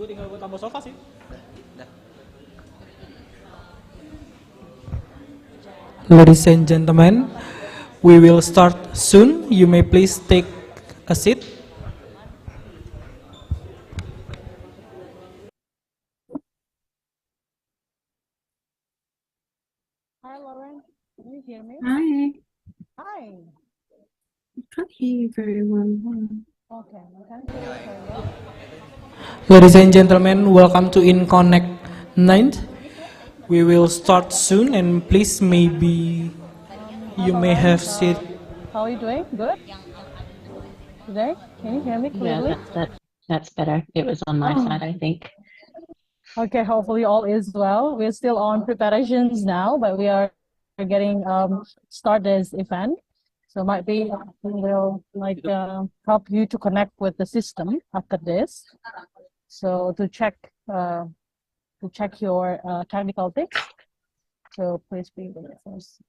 Gue tinggal gue tambah sofa sih. Ladies and gentlemen, we will start soon. You may please take a seat. Hi, Lauren. Can you hear me? Hi, Hi. I can't hear you very well. Okay, I can hear you very well. Ladies and gentlemen, welcome to InConnect 9th. We will start soon, and please maybe you may have seat. How are you doing? Good? Today? Can you hear me clearly? Yeah, that's better. It was on my side, I think. Okay, hopefully all is well. We're still on preparations now, but we are getting start this event. So might be we will help you to connect with the system after this. So to check your technical things. So please be with us.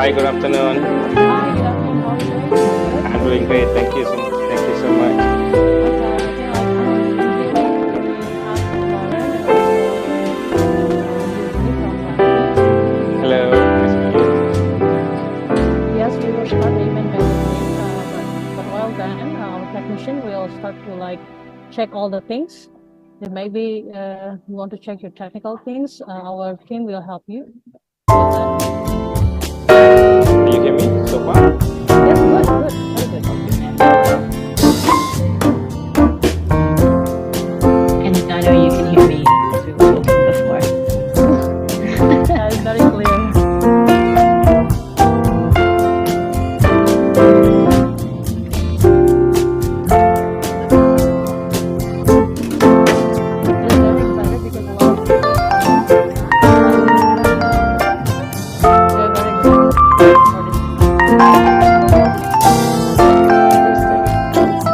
Hi, good afternoon. Hi, good afternoon. How are you doing? Good? I'm doing great. Thank you so much. Okay, I think Hello. Nice to meet you. yes, we will start the event very soon, but while then, our technician will start to like check all the things. Then maybe you want to check your technical things. Our team will help you with that. Can you hear me so far? Yes, good, very good. And I know you can hear me because we were talking before. That is very clear. Just very excited because a lot of people we are very excited for this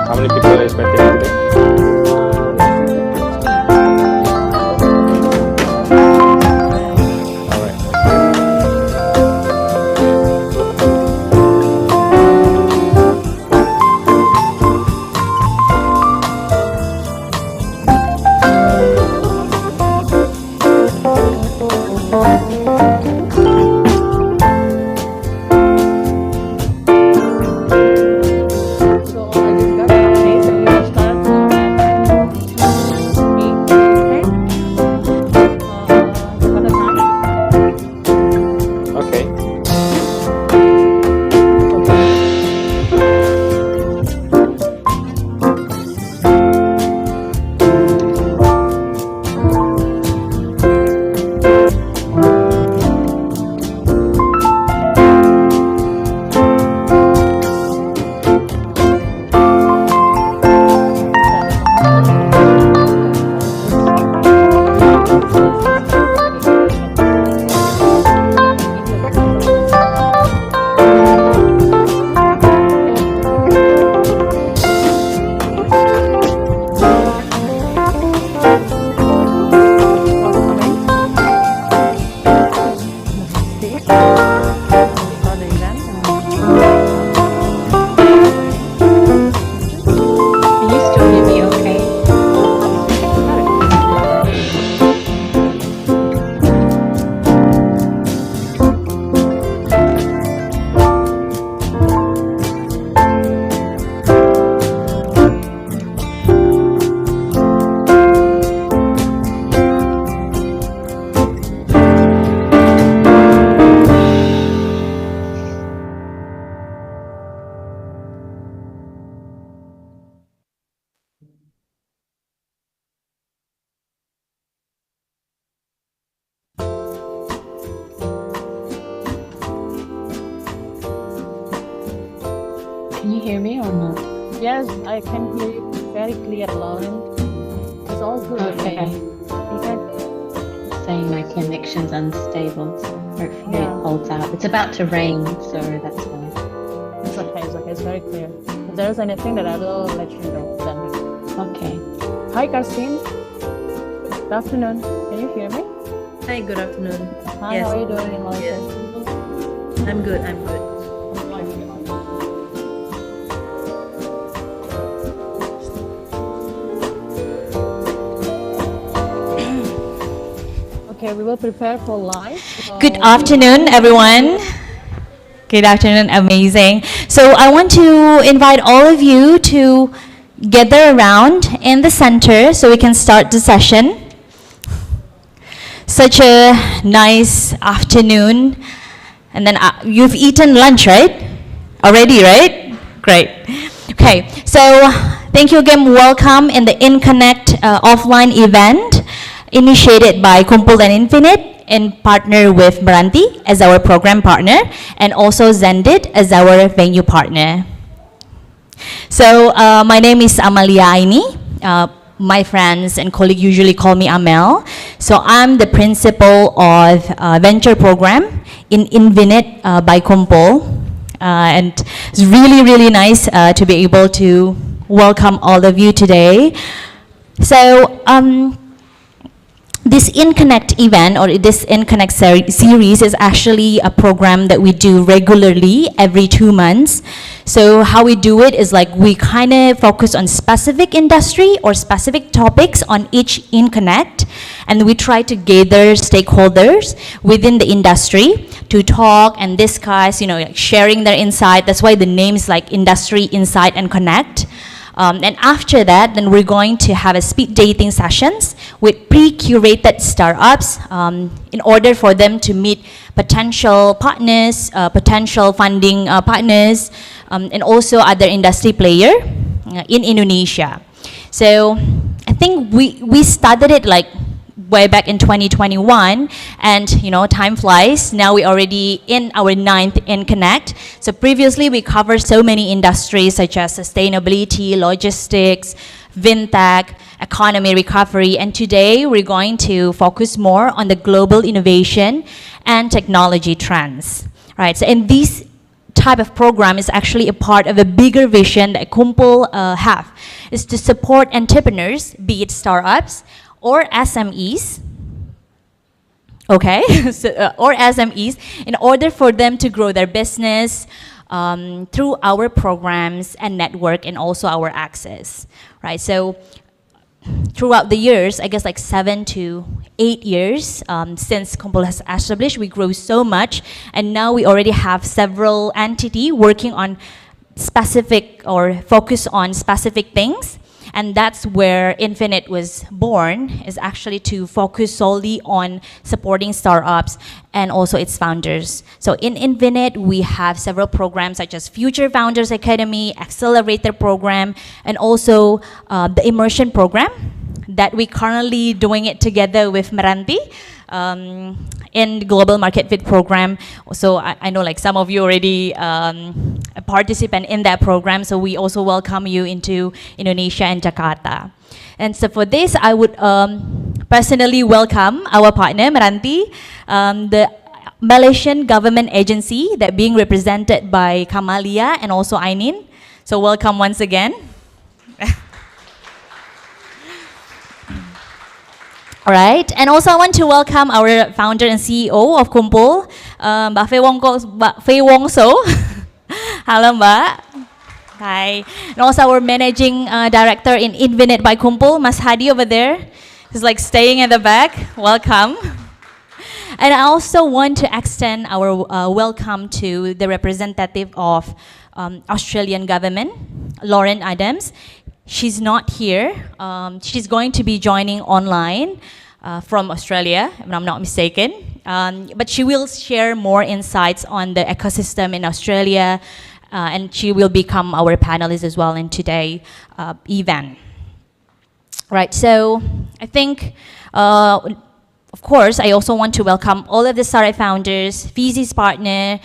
How many people are expecting today? All right. So I just got an update that we will start at 8:10. What time? Okay. Can you still hear me okay? Can you hear me or not? Yes, I can hear you very clear, Lauren. It's all good. Okay. Okay. Saying my connection's unstable, so hopefully Yeah. it holds out. It's about to rain, so that's why. It's okay, it's okay, it's very clear. If there's anything that I will let you know then. Okay. Hi, Karsten. Good afternoon. Can you hear me? Hi, good afternoon. Hi, Yes. how are you doing in Malaysia? I'm good, I'm good. Okay, we will prepare for live. Good afternoon, everyone. Good afternoon, amazing. So I want to invite all of you to gather around in the center so we can start the session. Such a nice afternoon. And then you've eaten lunch, right? Already, right? Great. Okay, so thank you again. Welcome in the InConnect offline event initiated by KUMPUL and Infinite in partner with MRANTI as our program partner and also Zendit as our venue partner. So my name is Kamalia Aini. My friends and colleagues usually call me Amel. So I'm the principal of venture program in Infinite by KUMPUL. And it's really, really nice to be able to welcome all of you today. So this InConnect event or this InConnect series is actually a program that we do regularly every 2 months. So how we do it is like we kind of focus on specific industry or specific topics on each InConnect, and we try to gather stakeholders within the industry to talk and discuss, you know, like sharing their insight. That's why the name is like Industry Insight and Connect. And after that, then we're going to have a speed dating sessions with pre-curated startups in order for them to meet potential partners, potential funding partners, and also other industry player in Indonesia. So I think we started it like way back in 2021, and you know, time flies. Now we're already in our 9th InConnect. So previously we covered so many industries such as sustainability, logistics, fintech, economy recovery, and today we're going to focus more on the global innovation and technology trends. Right, so in this type of program is actually a part of a bigger vision that KUMPUL have, is to support entrepreneurs, be it startups or SMEs, okay, so, or SMEs, in order for them to grow their business through our programs and network and also our access, right? So throughout the years, I guess like 7 to 8 years since KUMPUL has established, we grew so much, and now we already have several entities working on specific or focus on specific things. And that's where Infinite was born, is actually to focus solely on supporting startups and also its founders. So in Infinite, we have several programs such as Future Founders Academy, Accelerator Program, and also the Immersion Program that we currently doing it together with MRANTI in the Global Market Fit Program. So I know like some of you already a participant in that program, so we also welcome you into Indonesia and Jakarta. And so for this, I would personally welcome our partner, MRANTI, the Malaysian government agency that being represented by Kamalia and also Ainin. So welcome once again. All right, and also I want to welcome our founder and CEO of KUMPUL, Mbak Faye Wongso. Hello, Mbak. Hi. And also our managing director in Infinite by KUMPUL, Mas Hadi over there. He's like staying at the back. Welcome. And I also want to extend our welcome to the representative of Australian government, Lauren Adams. She's not here. She's going to be joining online from Australia, if I'm not mistaken. But she will share more insights on the ecosystem in Australia, and she will become our panelist as well in today's event. Right, so I think, of course, I also want to welcome all of the startup founders, Fizi's partner,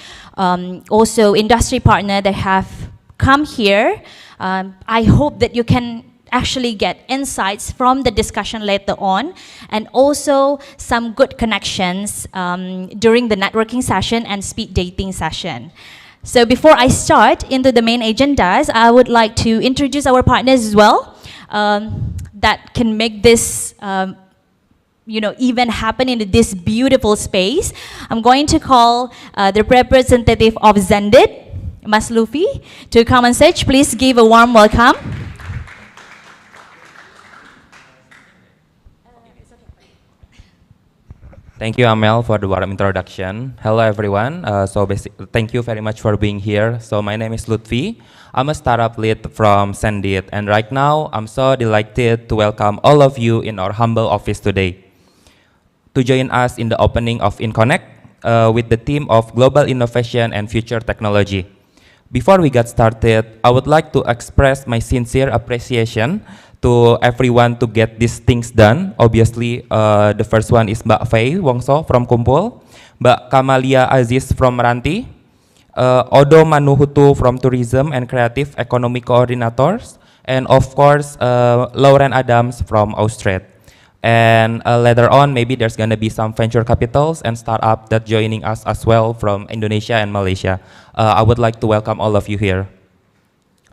also industry partner that have come here. I hope that you can actually get insights from the discussion later on, and also some good connections during the networking session and speed dating session. So before I start into the main agendas, I would like to introduce our partners as well that can make this event happen in this beautiful space. I'm going to call the representative of Zendit, Mas Luffy, to come on stage. Please give a warm welcome. Thank you, Amel, for the warm introduction. Hello, everyone. Thank you very much for being here. So my name is Lutfi. I'm a startup lead from Zendit, and right now I'm so delighted to welcome all of you in our humble office today to join us in the opening of InConnect with the theme of Global Innovation and Future Technology. Before we get started, I would like to express my sincere appreciation to everyone to get these things done. Obviously, the first one is Mbak Faye Wongso from KUMPUL, Mbak Kamalia Aziz from MRANTI, Odo Manuhutu from Tourism and Creative Economy Coordinators, and of course, Lauren Adams from Australia. And later on, maybe there's going to be some venture capitals and startup that joining us as well from Indonesia and Malaysia. I would like to welcome all of you here.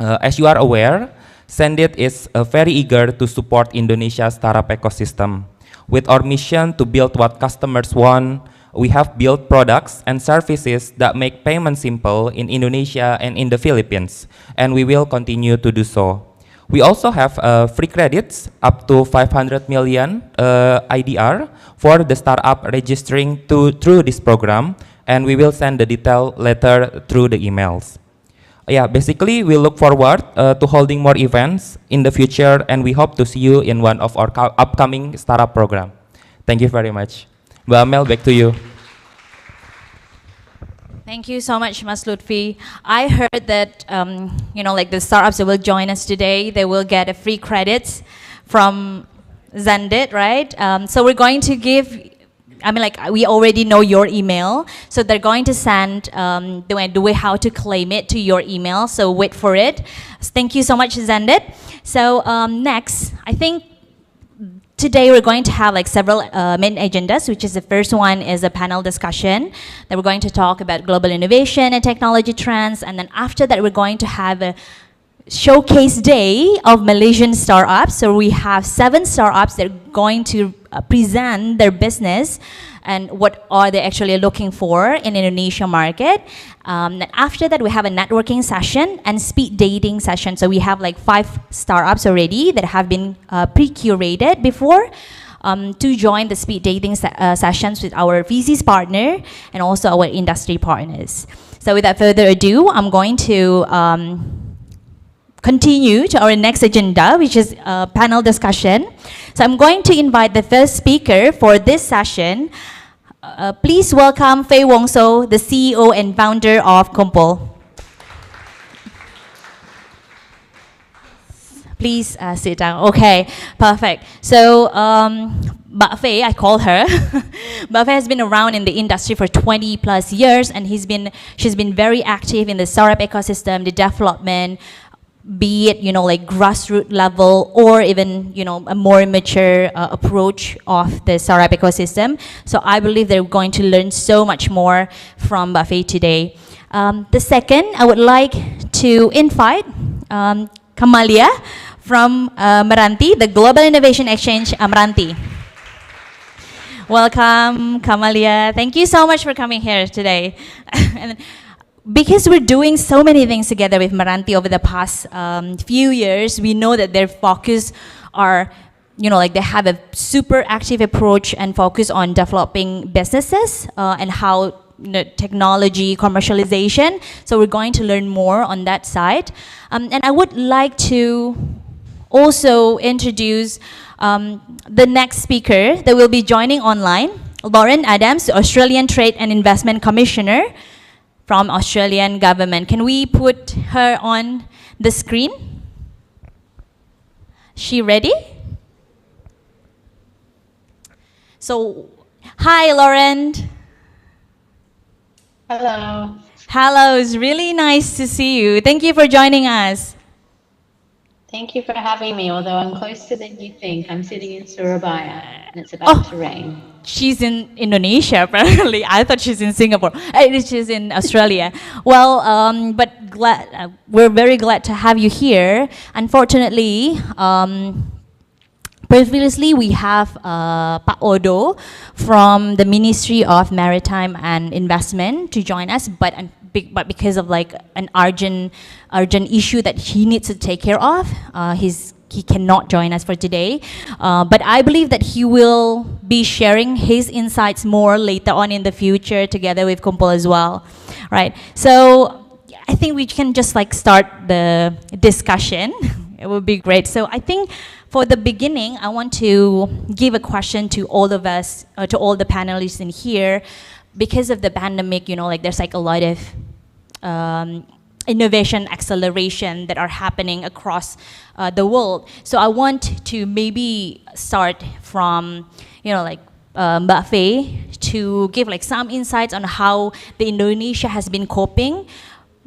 As you are aware, Zendit is very eager to support Indonesia's startup ecosystem. With our mission to build what customers want, we have built products and services that make payment simple in Indonesia and in the Philippines, and we will continue to do so. We also have free credits up to 500 million IDR for the startup registering through this program, and we will send the detail later through the emails. Yeah, basically we look forward to holding more events in the future, and we hope to see you in one of our upcoming startup program. Thank you very much. Mbak Amel, back to you. Thank you so much, Mas Lutfi. I heard that, like the startups that will join us today, they will get a free credits from Zendit, right? So we're going to give, we already know your email, so they're going to send the way how to claim it to your email, so wait for it. Thank you so much, Zendit. So next, I think today we're going to have like several main agendas, which is the first one is a panel discussion that we're going to talk about global innovation and technology trends, and then after that we're going to have a showcase day of Malaysian startups. So we have 7 startups that are going to present their business and what are they actually looking for in Indonesia market. Then after that we have a networking session and speed dating session. So we have like 5 startups already that have been pre-curated before to join the speed dating sessions with our VC's partner and also our industry partners. So without further ado, I'm going to continue to our next agenda, which is a panel discussion. So I'm going to invite the first speaker for this session. Please welcome Faye Wongso, the CEO and founder of KUMPUL. Please sit down. Okay, perfect. So, Mbak Faye, I call her. Mbak Faye has been around in the industry for 20 plus years, and she's been very active in the startup ecosystem, the development, be it, like grassroots level or even, a more mature approach of the startup ecosystem. So I believe they're going to learn so much more from Faye today. The second, I would like to invite Kamalia from MRANTI, the Global Innovation Exchange MRANTI. Welcome, Kamalia. Thank you so much for coming here today. And because we're doing so many things together with MRANTI over the past few years, we know that their focus are, they have a super active approach and focus on developing businesses and how technology commercialization. So we're going to learn more on that side. And I would like to also introduce the next speaker that will be joining online, Lauren Adams, Australian Trade and Investment Commissioner from Australian government. Can we put her on the screen? She ready? So, hi Lauren. Hello. Hello, it's really nice to see you. Thank you for joining us. Thank you for having me, although I'm closer than you think. I'm sitting in Surabaya and it's about to rain. She's in Indonesia, apparently. I thought she's in Singapore. She's in Australia. Well, but we're very glad to have you here. Unfortunately, previously we have Pak Odo from the Ministry of Maritime and Investment to join us, but because of like an urgent issue that he needs to take care of, he cannot join us for today. But I believe that he will be sharing his insights more later on in the future together with KUMPUL as well, right? So I think we can just like start the discussion. It would be great. So I think for the beginning, I want to give a question to all of us, to all the panelists in here. Because of the pandemic, there's like a lot of innovation acceleration that are happening across the world. So I want to maybe start from, Mbak Faye to give like some insights on how the Indonesia has been coping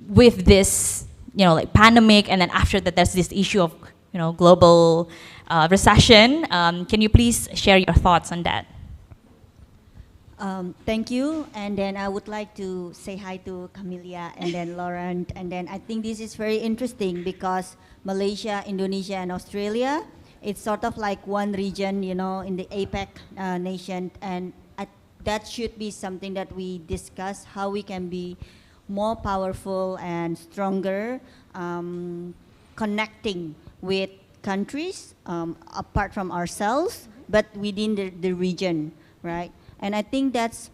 with this, pandemic, and then after that there's this issue of, global recession. Can you please share your thoughts on that? Thank you, and then I would like to say hi to Kamalia and then Laurent, and then I think this is very interesting because Malaysia, Indonesia and Australia, it's sort of like one region, you know, in the APEC nation, and that should be something that we discuss, how we can be more powerful and stronger, connecting with countries apart from ourselves, but within the region, right? And I think that's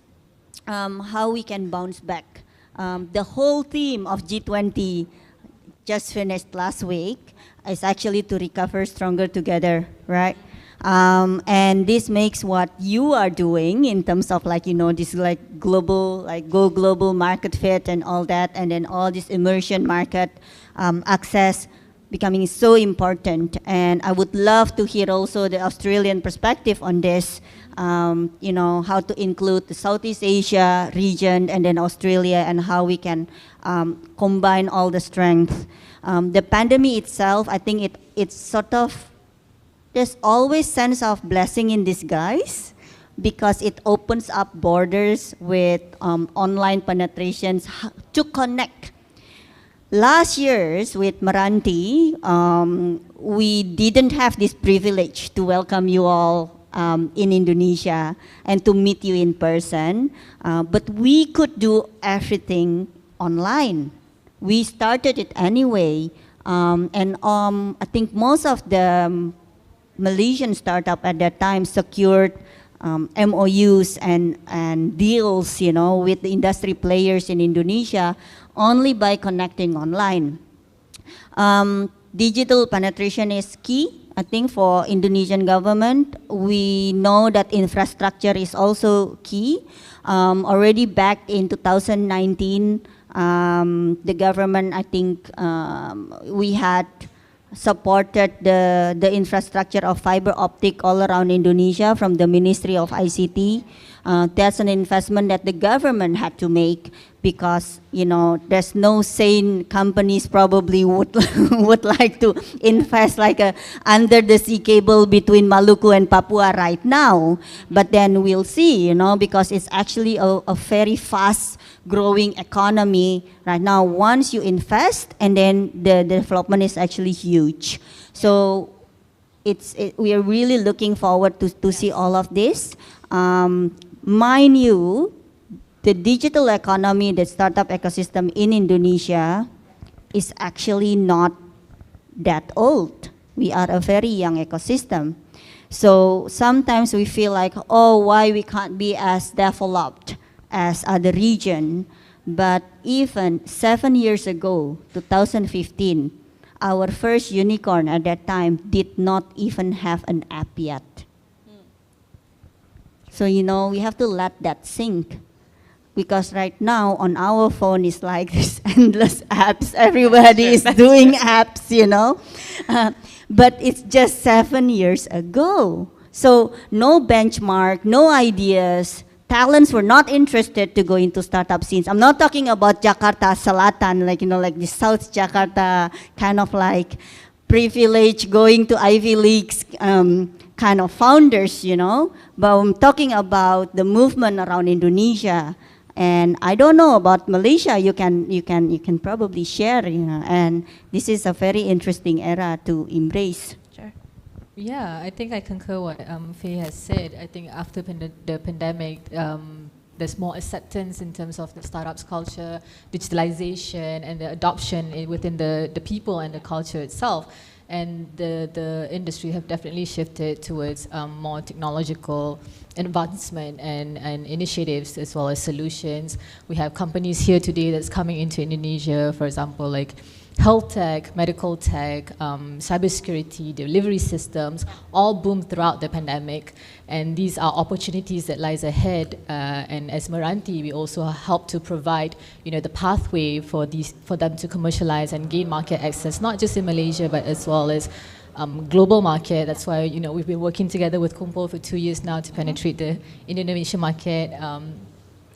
how we can bounce back. The whole theme of G20 just finished last week is actually to recover stronger together, right? And this makes what you are doing in terms of like, you know, this like global, like go global market fit and all that, and then all this immersion market access becoming so important. And I would love to hear also the Australian perspective on this, you know, how to include the Southeast Asia region and then Australia, and how we can combine all the strengths. The pandemic itself, I think it's sort of, there's always sense of blessing in disguise, because it opens up borders with online penetrations to connect. Last year's with MRANTI, we didn't have this privilege to welcome you all in Indonesia and to meet you in person, but we could do everything online. We started it anyway, and I think most of the Malaysian startup at that time secured MOUs and deals, you know, with the industry players in Indonesia only by connecting online. Digital penetration is key, I think, for Indonesian government. We know that infrastructure is also key. Already back in 2019, the government, I think, we had supported the infrastructure of fiber optic all around Indonesia from the Ministry of ICT. That's an investment that the government had to make, because, you know, there's no sane companies probably would would like to invest like a under the sea cable between Maluku and Papua right now. But then we'll see, you know, because it's actually a very fast growing economy right now. Once you invest, and then the development is actually huge. So we are really looking forward to see all of this. Mind you, the digital economy, the startup ecosystem in Indonesia is actually not that old. We are a very young ecosystem. So sometimes we feel like, oh, why we can't be as developed as other region. But even 7 years ago, 2015, our first unicorn at that time did not even have an app yet. So, you know, we have to let that sink. Because right now on our phone is like this endless apps. Everybody is doing apps, you know. But it's just 7 years ago. So no benchmark, no ideas. Talents were not interested to go into startup scenes. I'm not talking about Jakarta Selatan, like, you know, like the South Jakarta kind of like privilege going to Ivy Leagues kind of founders, you know. But I'm talking about the movement around Indonesia. And I don't know about Malaysia. You can probably share, you know. And this is a very interesting era to embrace. Sure. Yeah, I think I concur what Faye has said. I think after the pandemic, there's more acceptance in terms of the startups culture, digitalization, and the adoption within the people and the culture itself. And the industry have definitely shifted towards more technological advancement and initiatives, as well as solutions. We have companies here today that's coming into Indonesia, for example, like health tech, medical tech, cybersecurity, delivery systems, all boomed throughout the pandemic. And these are opportunities that lies ahead. And as MRANTI, we also help to provide, you know, the pathway for them to commercialize and gain market access, not just in Malaysia, but as well as global market. That's why, you know, we've been working together with KUMPUL for 2 years now to penetrate the Indonesian market.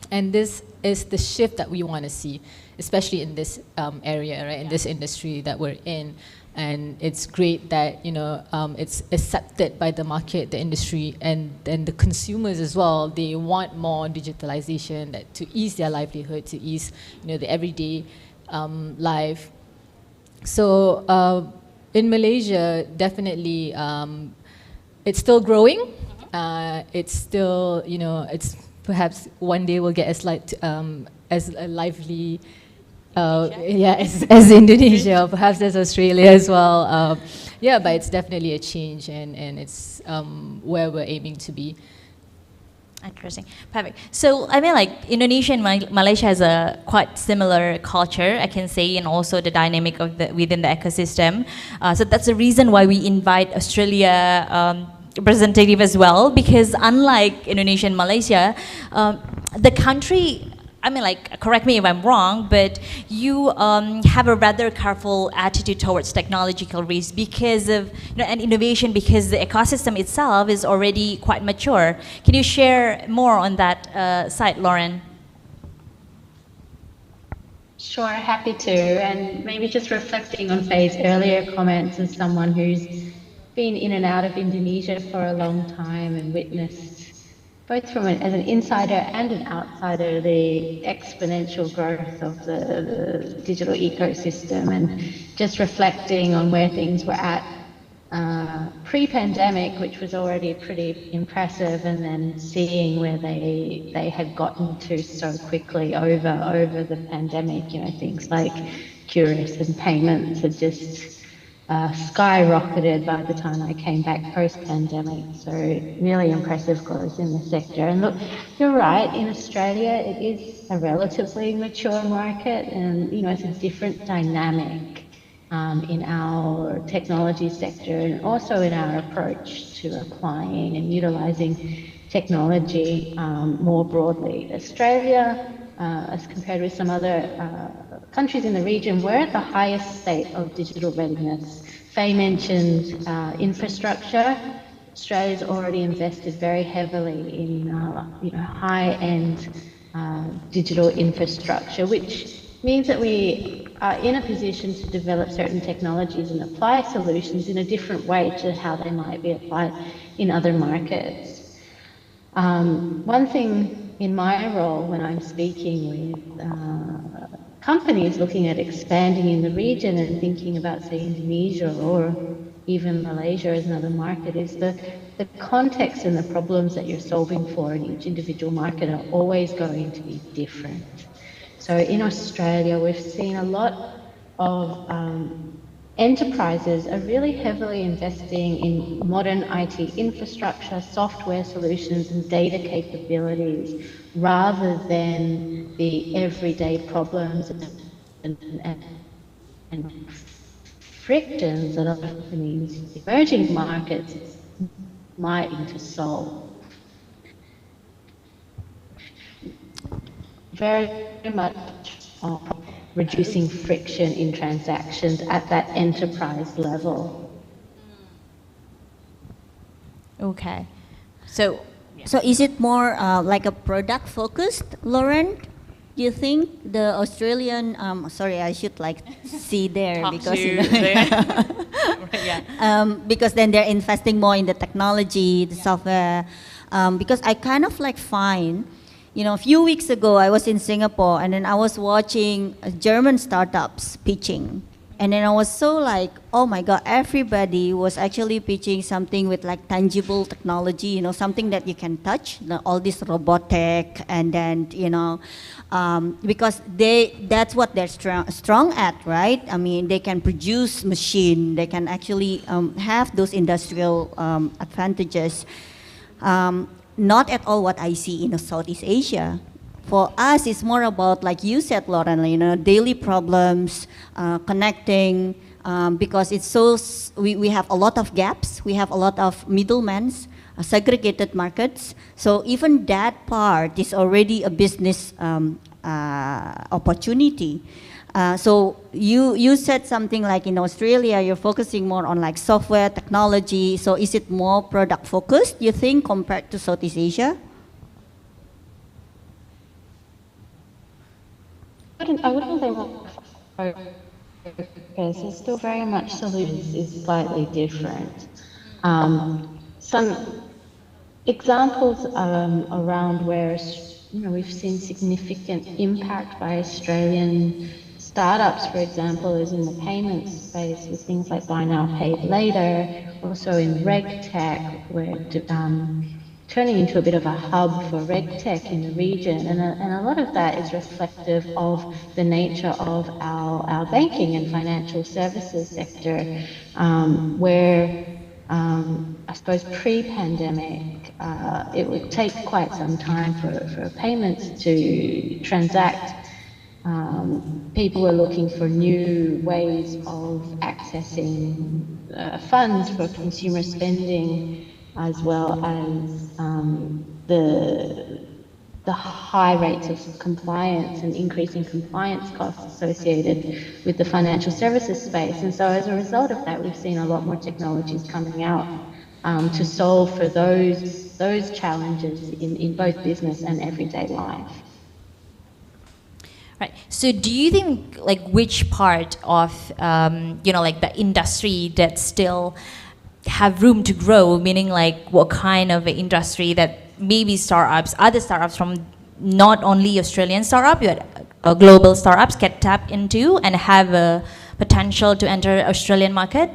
And this is the shift that we want to see, especially in this area, right, in this industry that we're in. And it's great that, you know, it's accepted by the market, the industry, and then the consumers as well. They want more digitalization to ease their livelihood, to ease, you know, the everyday life. So in Malaysia, definitely, it's still growing. It's still, you know, it's perhaps one day we'll get as a lively, as Indonesia, or perhaps as Australia as well. Yeah, but it's definitely a change, and it's where we're aiming to be. Interesting, perfect. So I mean, like Indonesia and Malaysia has a quite similar culture, I can say, and also the dynamic of within the ecosystem. So that's the reason why we invite Australia representative as well, because unlike Indonesia and Malaysia, the country, I mean, like, correct me if I'm wrong, but you have a rather careful attitude towards technological risk because of, you know, and innovation, because the ecosystem itself is already quite mature. Can you share more on that side, Lauren? Sure, happy to. And maybe just reflecting on Faye's earlier comments as someone who's been in and out of Indonesia for a long time and witnessed, both as an insider and an outsider, the exponential growth of the digital ecosystem, and just reflecting on where things were at pre-pandemic, which was already pretty impressive, and then seeing where they had gotten to so quickly over the pandemic. You know, things like curious and payments had just skyrocketed by the time I came back post-pandemic. So really impressive growth in the sector. And look, you're right, in Australia it is a relatively mature market, and you know, it's a different dynamic in our technology sector, and also in our approach to applying and utilising technology more broadly. Australia, as compared with some other countries in the region, we're at the highest state of digital readiness. Faye mentioned infrastructure. Australia's already invested very heavily in you know, high-end digital infrastructure, which means that we are in a position to develop certain technologies and apply solutions in a different way to how they might be applied in other markets. One thing in my role when I'm speaking with companies looking at expanding in the region and thinking about, say, Indonesia or even Malaysia as another market, is the context and the problems that you're solving for in each individual market are always going to be different. So in Australia, we've seen a lot of enterprises are really heavily investing in modern IT infrastructure, software solutions, and data capabilities, rather than the everyday problems and frictions that other companies, emerging markets, might need to solve. Very much reducing friction in transactions at that enterprise level. Okay, so is it more like a product focused, Lauren? Do you think the Australian? Sorry, I should like see there Talk because to there. Yeah. Because then they're investing more in the technology, the software. Because I kind of like find, you know, a few weeks ago I was in Singapore, and then I was watching German startups pitching. And then I was so like, oh my God, everybody was actually pitching something with like tangible technology, you know, something that you can touch, all this robotic, and then, you know, because that's what they're strong at, right? I mean, they can produce machine, they can actually have those industrial advantages. Not at all what I see in Southeast Asia. For us, it's more about, like you said, Lauren, you know, daily problems, connecting, because it's so, we have a lot of gaps, we have a lot of middlemen, segregated markets. So even that part is already a business opportunity. So you said something like in Australia, you're focusing more on like software, technology. So is it more product focused, you think, compared to Southeast Asia? I wouldn't say more focus. It's still very much solutions is slightly different. Some examples around where, you know, we've seen significant impact by Australian startups, for example, is in the payment space with things like buy now, pay later, also in reg tech, we're turning into a bit of a hub for reg tech in the region, and a lot of that is reflective of the nature of our banking and financial services sector, where I suppose pre-pandemic, it would take quite some time for payments to transact. People were looking for new ways of accessing funds for consumer spending, as well as the high rates of compliance and increasing compliance costs associated with the financial services space. And so as a result of that, we've seen a lot more technologies coming out to solve for those challenges in both business and everyday life. Right. So do you think like which part of, like the industry that still have room to grow, meaning like what kind of industry that maybe startups, other startups from not only Australian startup, but global startups can tap into and have a potential to enter Australian market?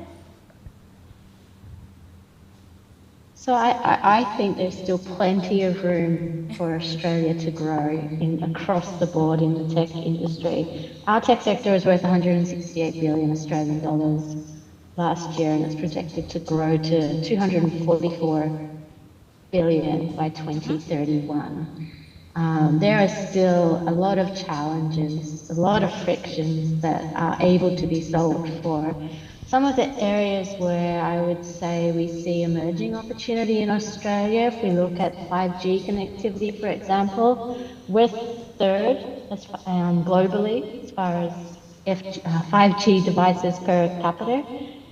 So I think there's still plenty of room for Australia to grow across the board in the tech industry. Our tech sector is worth 168 billion Australian dollars last year, and it's projected to grow to 244 billion by 2031. There are still a lot of challenges, a lot of frictions that are able to be solved for some of the areas where I would say we see emerging opportunity in Australia. If we look at 5G connectivity, for example, we're third globally as far as 5G devices per capita,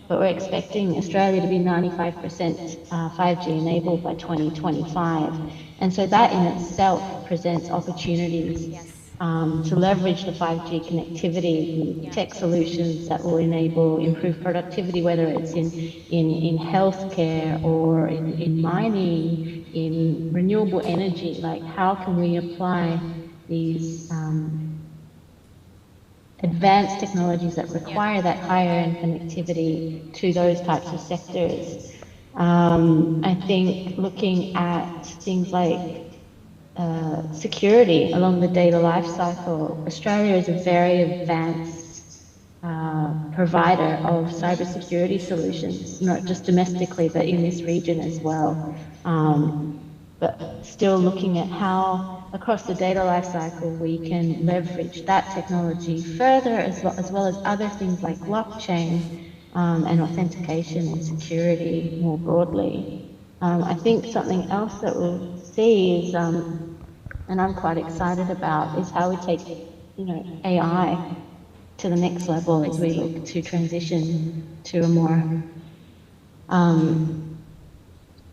but we're expecting Australia to be 95% 5G enabled by 2025. And so that in itself presents opportunities to leverage the 5G connectivity, tech solutions that will enable improved productivity, whether it's in healthcare or in mining, in renewable energy. Like, how can we apply these advanced technologies that require that higher end connectivity to those types of sectors? I think looking at things like security along the data life cycle, Australia is a very advanced provider of cybersecurity solutions, not just domestically, but in this region as well. But still looking at how across the data life cycle we can leverage that technology further, as well as other things like blockchain and authentication and security more broadly. I think something else that we'll see is, and I'm quite excited about, is how we take, AI to the next level as we look to transition to a more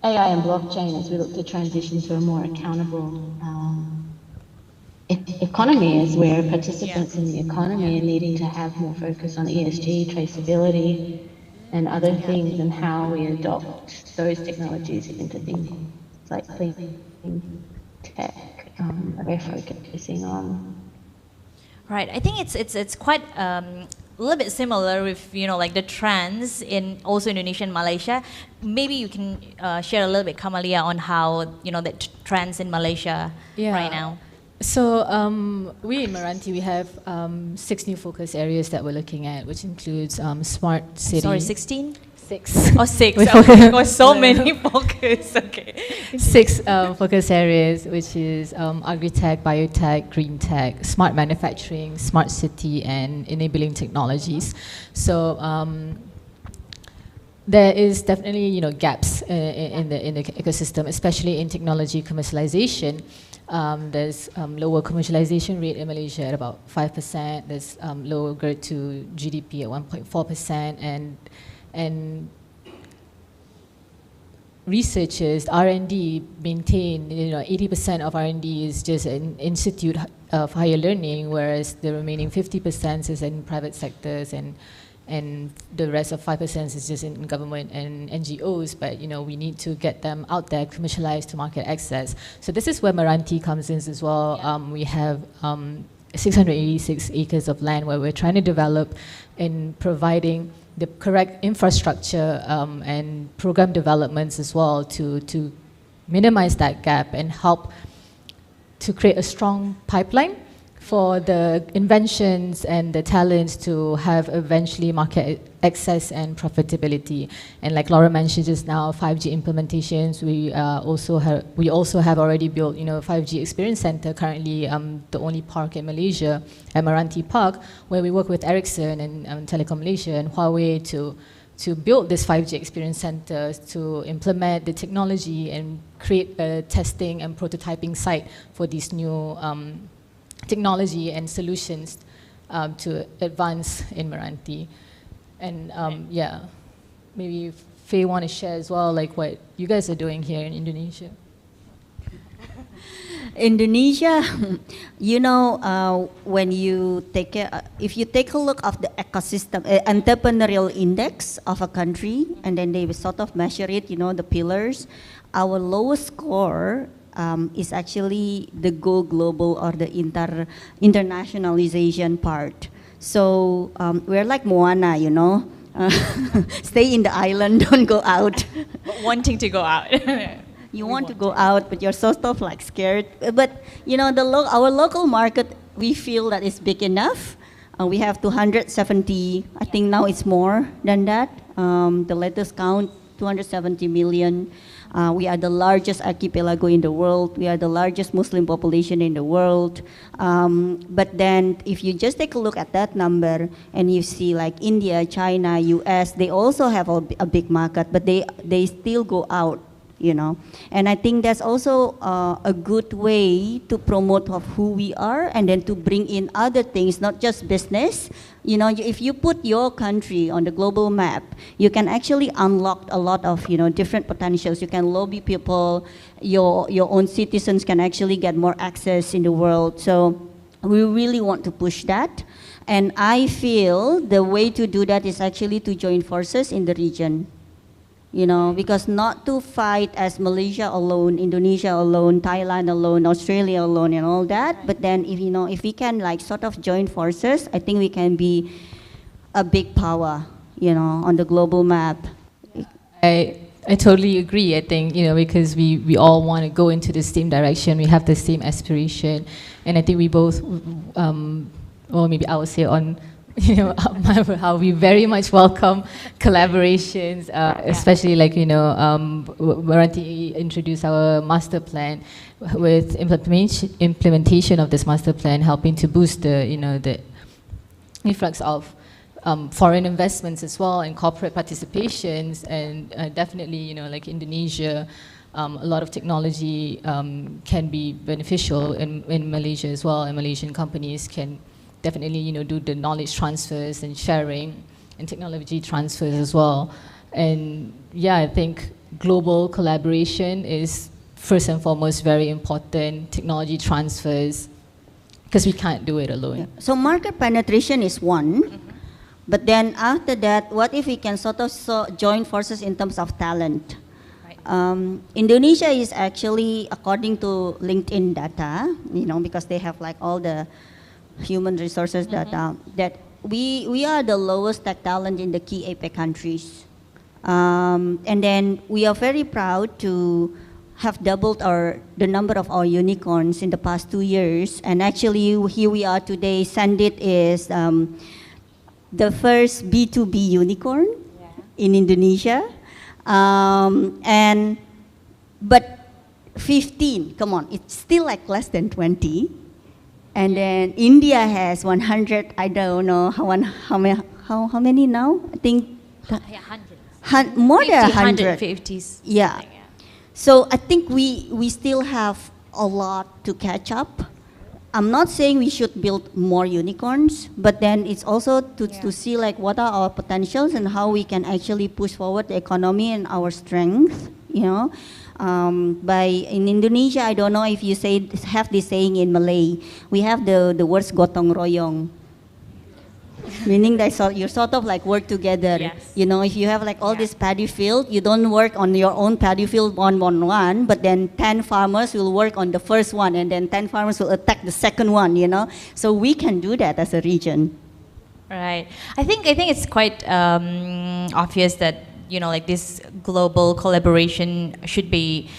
AI and blockchain, as we look to transition to a more accountable economy, as where participants in the economy are needing to have more focus on ESG, traceability, and other things, and how we adopt those technologies into things like clean tech. We're focusing on. Right. I think it's quite a little bit similar with like the trends in also Indonesia and Malaysia. Maybe you can share a little bit, Kamalia, on how the trends in Malaysia right now. So we in MRANTI, we have 6 new focus areas that we're looking at, which includes smart city. Sorry, 16? 6. Oh, 6. Okay, got so many focus. Okay. 6 focus areas, which is agri-tech, biotech, green tech, smart manufacturing, smart city, and enabling technologies. So there is definitely gaps in the ecosystem, especially in technology commercialization. There's lower commercialization rate in Malaysia at about 5%. There's lower growth to GDP at 1.4%, and researchers, R&D maintain 80% of R&D is just an institute of higher learning, whereas the remaining 50% is in private sectors, and the rest of 5% is just in government and NGOs, but we need to get them out there, commercialized to market access. So this is where MRANTI comes in as well. We have 686 acres of land where we're trying to develop in providing the correct infrastructure and program developments as well to minimize that gap and help to create a strong pipeline for the inventions and the talents to have eventually market access and profitability. And like Laura mentioned just now, 5G implementations, we also have already built, 5G experience center, currently the only park in Malaysia, MRANTI Park, where we work with Ericsson and Telekom Malaysia and Huawei to build this 5G experience center, to implement the technology and create a testing and prototyping site for these new technology and solutions to advance in MRANTI. And yeah, maybe Faye want to share as well, like what you guys are doing here in Indonesia. Indonesia, when you if you take a look of the ecosystem, entrepreneurial index of a country, and then they sort of measure it, the pillars, our lowest score is actually the go global or the internationalization part. So we're like Moana, stay in the island, don't go out. But wanting to go out. You want to go out, but you're sort of like scared. But our local market, we feel that it's big enough. We have 270, I think now it's more than that. The latest count, 270 million. We are the largest archipelago in the world. We are the largest Muslim population in the world. But then if you just take a look at that number and you see like India, China, US, they also have a big market, but they still go out. And I think that's also a good way to promote of who we are and then to bring in other things, not just business. If you put your country on the global map, you can actually unlock a lot of, different potentials. You can lobby people, your own citizens can actually get more access in the world. So we really want to push that. And I feel the way to do that is actually to join forces in the region. Because not to fight as Malaysia alone, Indonesia alone, Thailand alone, Australia alone, and all that. But then, if we can like sort of join forces, I think we can be a big power, on the global map. I totally agree. I think because we all want to go into the same direction. We have the same aspiration, and I think we both, or maybe I would say on. How we very much welcome collaborations, especially like, MRANTI introduced our master plan with implementation of this master plan, helping to boost the influx of foreign investments as well and corporate participations, and definitely, like Indonesia, a lot of technology can be beneficial in Malaysia as well, and Malaysian companies can definitely, do the knowledge transfers and sharing and technology transfers as well. And yeah, I think global collaboration is first and foremost very important, technology transfers, because we can't do it alone. Yeah. So market penetration is one, but then after that, what if we can sort of join forces in terms of talent? Right. Indonesia is actually, according to LinkedIn data, because they have like all the human resources data, that we are the lowest tech talent in the key APEC countries. And then we are very proud to have doubled the number of our unicorns in the past 2 years. And actually here we are today. Sandit is the first B2B unicorn in Indonesia. But 15, come on, it's still like less than 20. And then India has 100, I don't know how many now? I think more than 100. 150s. Yeah. So I think we still have a lot to catch up. I'm not saying we should build more unicorns, but then it's also to see like what are our potentials and how we can actually push forward the economy and our strength, in Indonesia, I don't know if you have this saying in Malay. We have the words gotong royong. Meaning that you sort of like work together. Yes. You know, if you have like all this paddy field, you don't work on your own paddy field one, but then 10 farmers will work on the first one, and then 10 farmers will attack the second one, you know. So we can do that as a region. Right. I think it's quite obvious that, you know, like this global collaboration should be,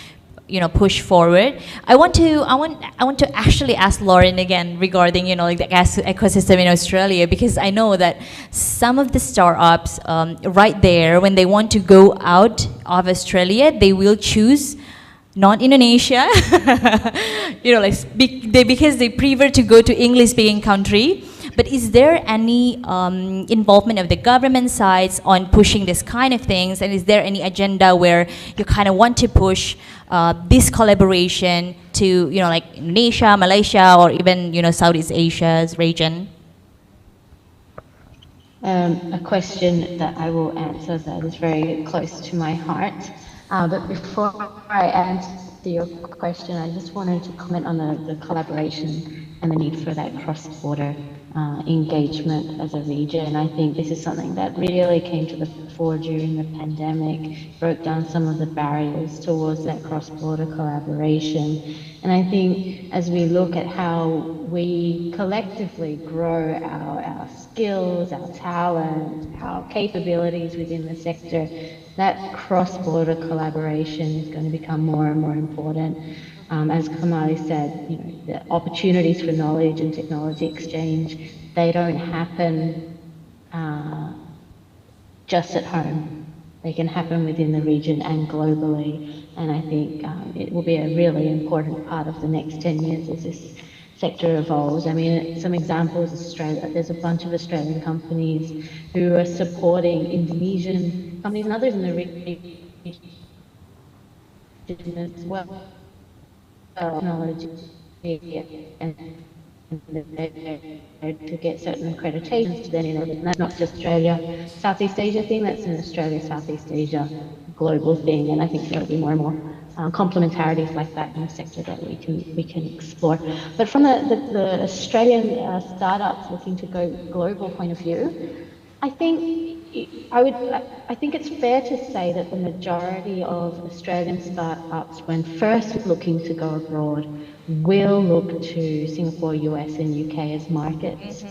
you know, pushed forward. I want to actually ask Lauren again regarding, you know, like the ecosystem in Australia, because I know that some of the startups right there, when they want to go out of Australia, they will choose not Indonesia, you know, like because they prefer to go to English-speaking country. But is there any involvement of the government sides on pushing this kind of things? And is there any agenda where you kind of want to push this collaboration to, you know, like Indonesia, Malaysia, or even, you know, Southeast Asia's region? A question that I will answer that is very close to my heart. But before I answer your question, I just wanted to comment on the collaboration and the need for that cross-border engagement as a region. I think this is something that really came to the fore during the pandemic, broke down some of the barriers towards that cross-border collaboration. And I think as we look at how we collectively grow our skills, our talent, our capabilities within the sector, that cross-border collaboration is going to become more and more important. As Kamalia said, you know, the opportunities for knowledge and technology exchange, they don't happen just at home. They can happen within the region and globally. And I think it will be a really important part of the next 10 years as this sector evolves. I mean, some examples, Australia, there's a bunch of Australian companies who are supporting Indonesian companies and others in the region as well. Technology and to get certain accreditations, then, you know, that's not just Australia, Southeast Asia thing, that's an Australia, Southeast Asia global thing, and I think there'll be more and more complementarities like that in the sector that we can explore. But from the Australian startups looking to go global point of view, I think it's fair to say that the majority of Australian startups, when first looking to go abroad, will look to Singapore, US, and UK as markets,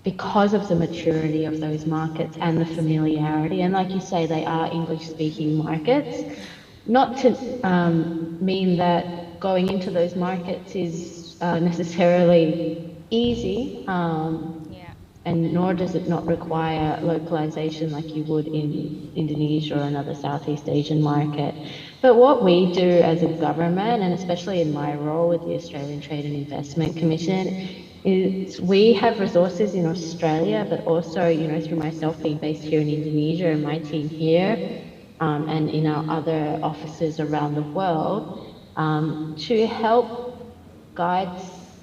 because of the maturity of those markets and the familiarity. And like you say, they are English-speaking markets. Not to mean that going into those markets is necessarily easy. And nor does it not require localization like you would in Indonesia or another Southeast Asian market. But what we do as a government, and especially in my role with the Australian Trade and Investment Commission, is we have resources in Australia, but also, you know, through myself being based here in Indonesia and my team here, and in our other offices around the world, to help guide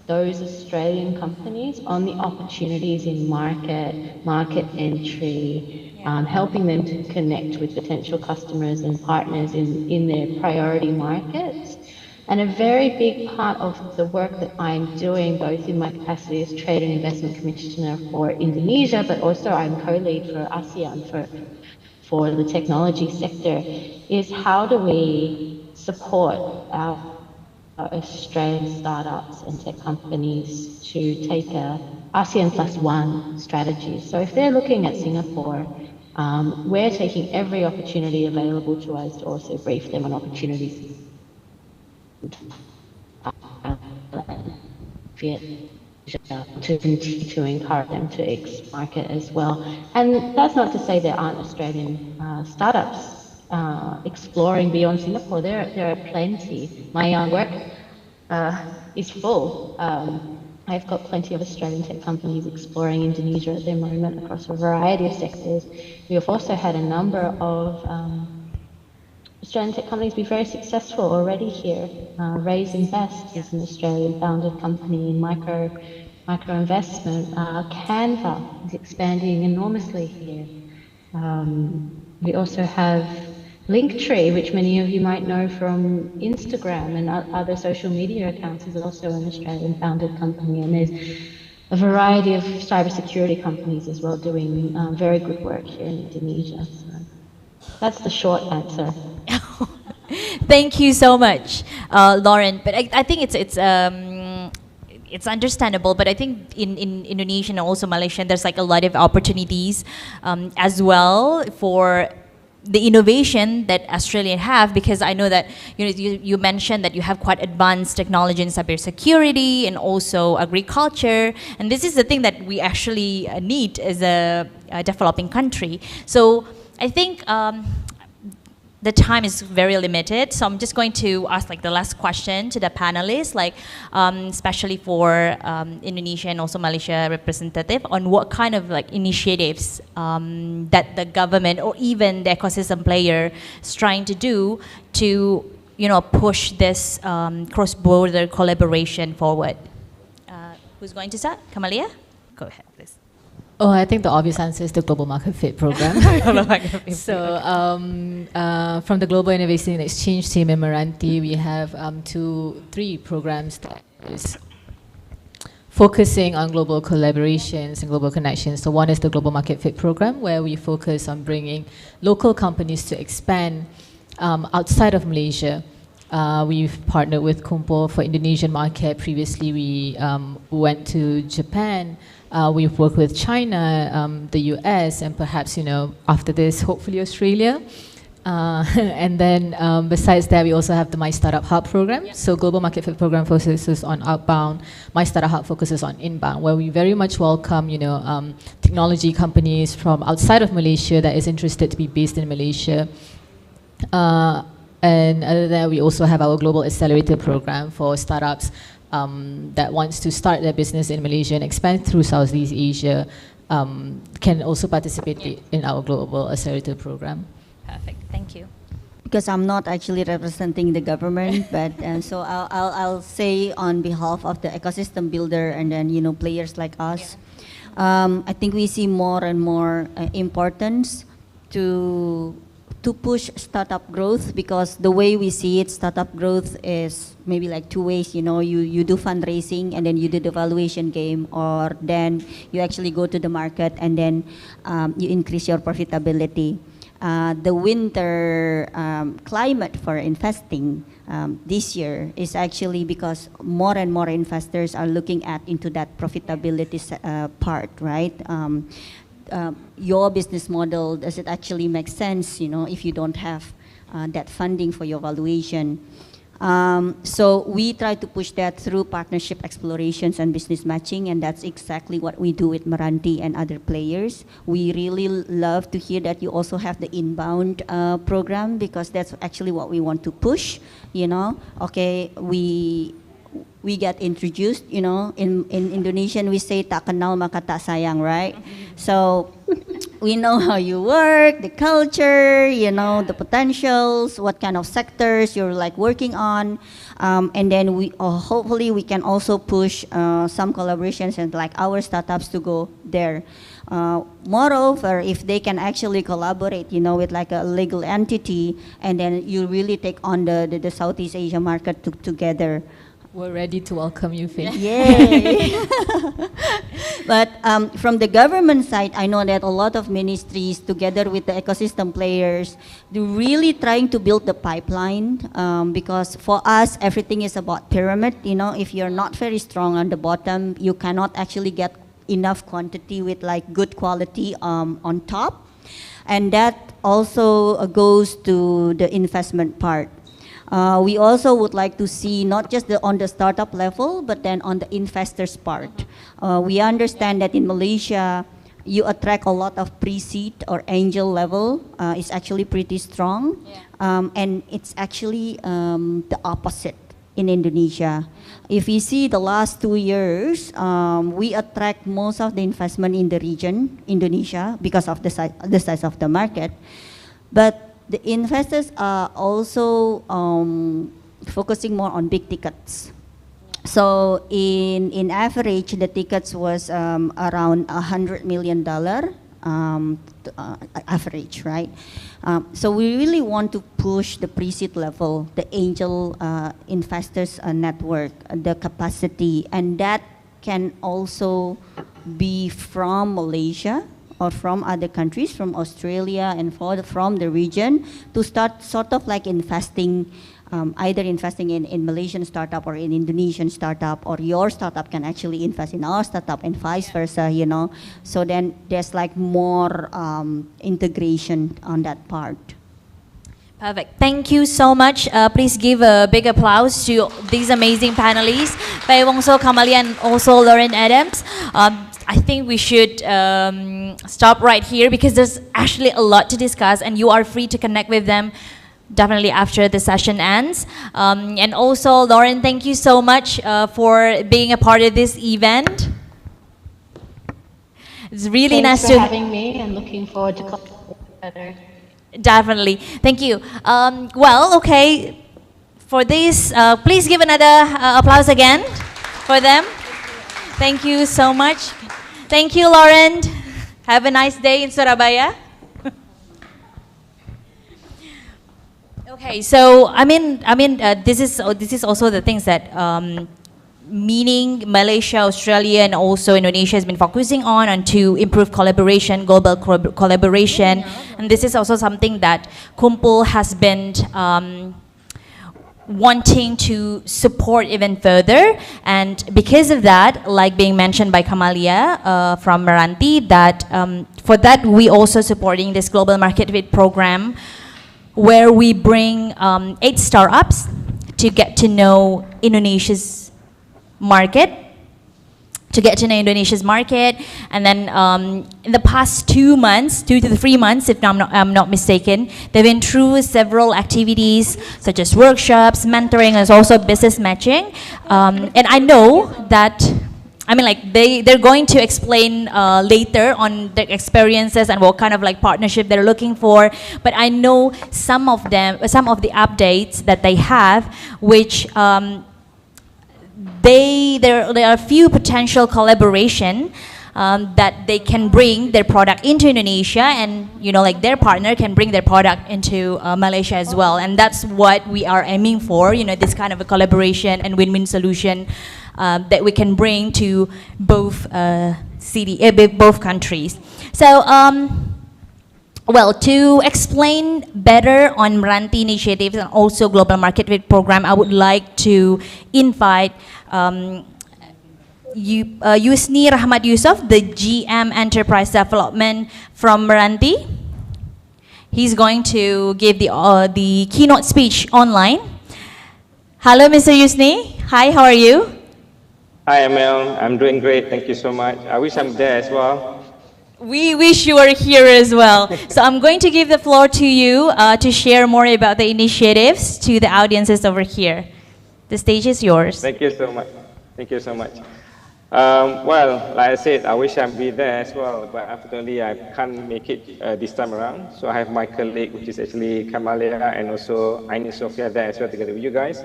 those Australian companies on the opportunities in market entry, helping them to connect with potential customers and partners in their priority markets. And a very big part of the work that I'm doing, both in my capacity as Trade and Investment Commissioner for Indonesia, but also I'm co-lead for ASEAN for the technology sector, is how do we support our Australian startups and tech companies to take a ASEAN +1 strategy. So if they're looking at Singapore, we're taking every opportunity available to us to also brief them on opportunities to continue to encourage them to market as well. And that's not to say there aren't Australian startups exploring beyond Singapore. There are plenty. My work is full. I've got plenty of Australian tech companies exploring Indonesia at the moment across a variety of sectors. We have also had a number of Australian tech companies be very successful already here. Raise Invest is an Australian founded company in micro investment. Canva is expanding enormously here. We also have Linktree, which many of you might know from Instagram and other social media accounts, is also an Australian founded company. And there's a variety of cybersecurity companies as well doing very good work here in Indonesia. So that's the short answer. Thank you so much, Lauren. But I think it's understandable. But I think in Indonesia and also Malaysia, there's like a lot of opportunities as well for the innovation that Australia have, because I know that you mentioned that you have quite advanced technology in cybersecurity and also agriculture, and this is the thing that we actually need as a developing country. So I think the time is very limited, so I'm just going to ask like the last question to the panelists, like especially for Indonesia and also Malaysia representative, on what kind of like initiatives that the government or even the ecosystem player is trying to do to push this cross-border collaboration forward. Who's going to start? Kamalia? Go ahead, please. Oh, I think the obvious answer is the Global Market Fit program. So from the Global Innovation and Exchange team in MRANTI, we have 3 programs that is focusing on global collaborations and global connections. So one is the Global Market Fit program, where we focus on bringing local companies to expand outside of Malaysia. We've partnered with KUMPUL for Indonesian market. Previously, we went to Japan. We've worked with China, the US, and perhaps, after this, hopefully Australia. And then besides that, we also have the My Startup Hub program. So Global Market Fit program focuses on outbound. My Startup Hub focuses on inbound, where we very much welcome, technology companies from outside of Malaysia that is interested to be based in Malaysia. And other than that, we also have our Global Accelerator program for startups that wants to start their business in Malaysia and expand through Southeast Asia, can also participate in our Global Accelerator program. Perfect, thank you. Because I'm not actually representing the government, but so I'll say on behalf of the ecosystem builder and then players like us, I think we see more and more importance to push startup growth, because the way we see it, startup growth is maybe like 2 ways. You do fundraising and then you do the valuation game, or then you actually go to the market and then you increase your profitability. The winter climate for investing this year is actually because more and more investors are looking into that profitability part, right? Your business model, does it actually make sense, if you don't have that funding for your valuation? So we try to push that through partnership explorations and business matching, and that's exactly what we do with MRANTI and other players. We really love to hear that you also have the inbound program, because that's actually what we want to push. Okay, we get introduced, in Indonesian we say tak kenal maka tak sayang, right? So we know how you work, the culture, the potentials, what kind of sectors you're like working on, and then we hopefully we can also push some collaborations and like our startups to go there. Moreover, if they can actually collaborate, with like a legal entity, and then you really take on the Southeast Asia market together. We're ready to welcome you, Faye. Yay! But from the government side, I know that a lot of ministries, together with the ecosystem players, they're really trying to build the pipeline, because for us, everything is about pyramid. If you're not very strong on the bottom, you cannot actually get enough quantity with like good quality on top. And that also goes to the investment part. We also would like to see not just on the startup level, but then on the investors part. We understand that in Malaysia, you attract a lot of pre-seed or angel level. It's actually pretty strong. And it's actually the opposite in Indonesia. If you see the last 2 years, we attract most of the investment in the region, Indonesia, because of the size of the market. But the investors are also focusing more on big tickets. So in average, the tickets was around $100 million average, right? So we really want to push the pre-seed level, the angel investors network, the capacity, and that can also be from Malaysia or from other countries, from Australia and from the region, to start sort of like investing, either investing in Malaysian startup or in Indonesian startup, or your startup can actually invest in our startup and vice versa, you know. So then there's like more integration on that part. Perfect. Thank you so much. Please give a big applause to these amazing panelists, Faye, Wongso, Kamalia, and also Lauren Adams. I think we should stop right here because there's actually a lot to discuss, and you are free to connect with them definitely after the session ends. And also, Lauren, thank you so much for being a part of this event. It's really Thanks nice for to having me and looking forward to collaborating further. Definitely. Thank you. Well, okay. For this, please give another applause again for them. Thank you so much. Thank you, Lauren. Have a nice day in Surabaya. Okay, so this is also the things that meaning Malaysia, Australia, and also Indonesia has been focusing on to improve collaboration, global collaboration, and this is also something that KUMPUL has been wanting to support even further. And because of that, like being mentioned by Kamalia from MRANTI, that for that we also supporting this global market fit program, where we bring 8 startups to get to know Indonesia's market, and then in the past 2 months, 2 to 3 months, if I'm not mistaken, they've been through several activities such as workshops, mentoring, and also business matching. And I know that, they're going to explain later on their experiences and what kind of like partnership they're looking for. But I know some of the updates that they have, which there are a few potential collaboration that they can bring their product into Indonesia, and their partner can bring their product into Malaysia as well. And that's what we are aiming for, this kind of a collaboration and win-win solution that we can bring to both both countries. So well, to explain better on MRANTI initiatives and also Global Market Fit Program, I would like to invite Yusni Rahmat Yusuf, the GM Enterprise Development from MRANTI. He's going to give the keynote speech online. Hello, Mr. Yusni. Hi, how are you? Hi, Emil. I'm doing great. Thank you so much. I wish I'm there as well. We wish you were here as well. So I'm going to give the floor to you to share more about the initiatives to the audiences over here. The stage is yours. Thank you so much. Thank you so much. Well, like I said, I wish I'd be there as well, but unfortunately I can't make it this time around. So I have my colleague, which is actually Kamalia, and also Aini Sofia there as well together with you guys.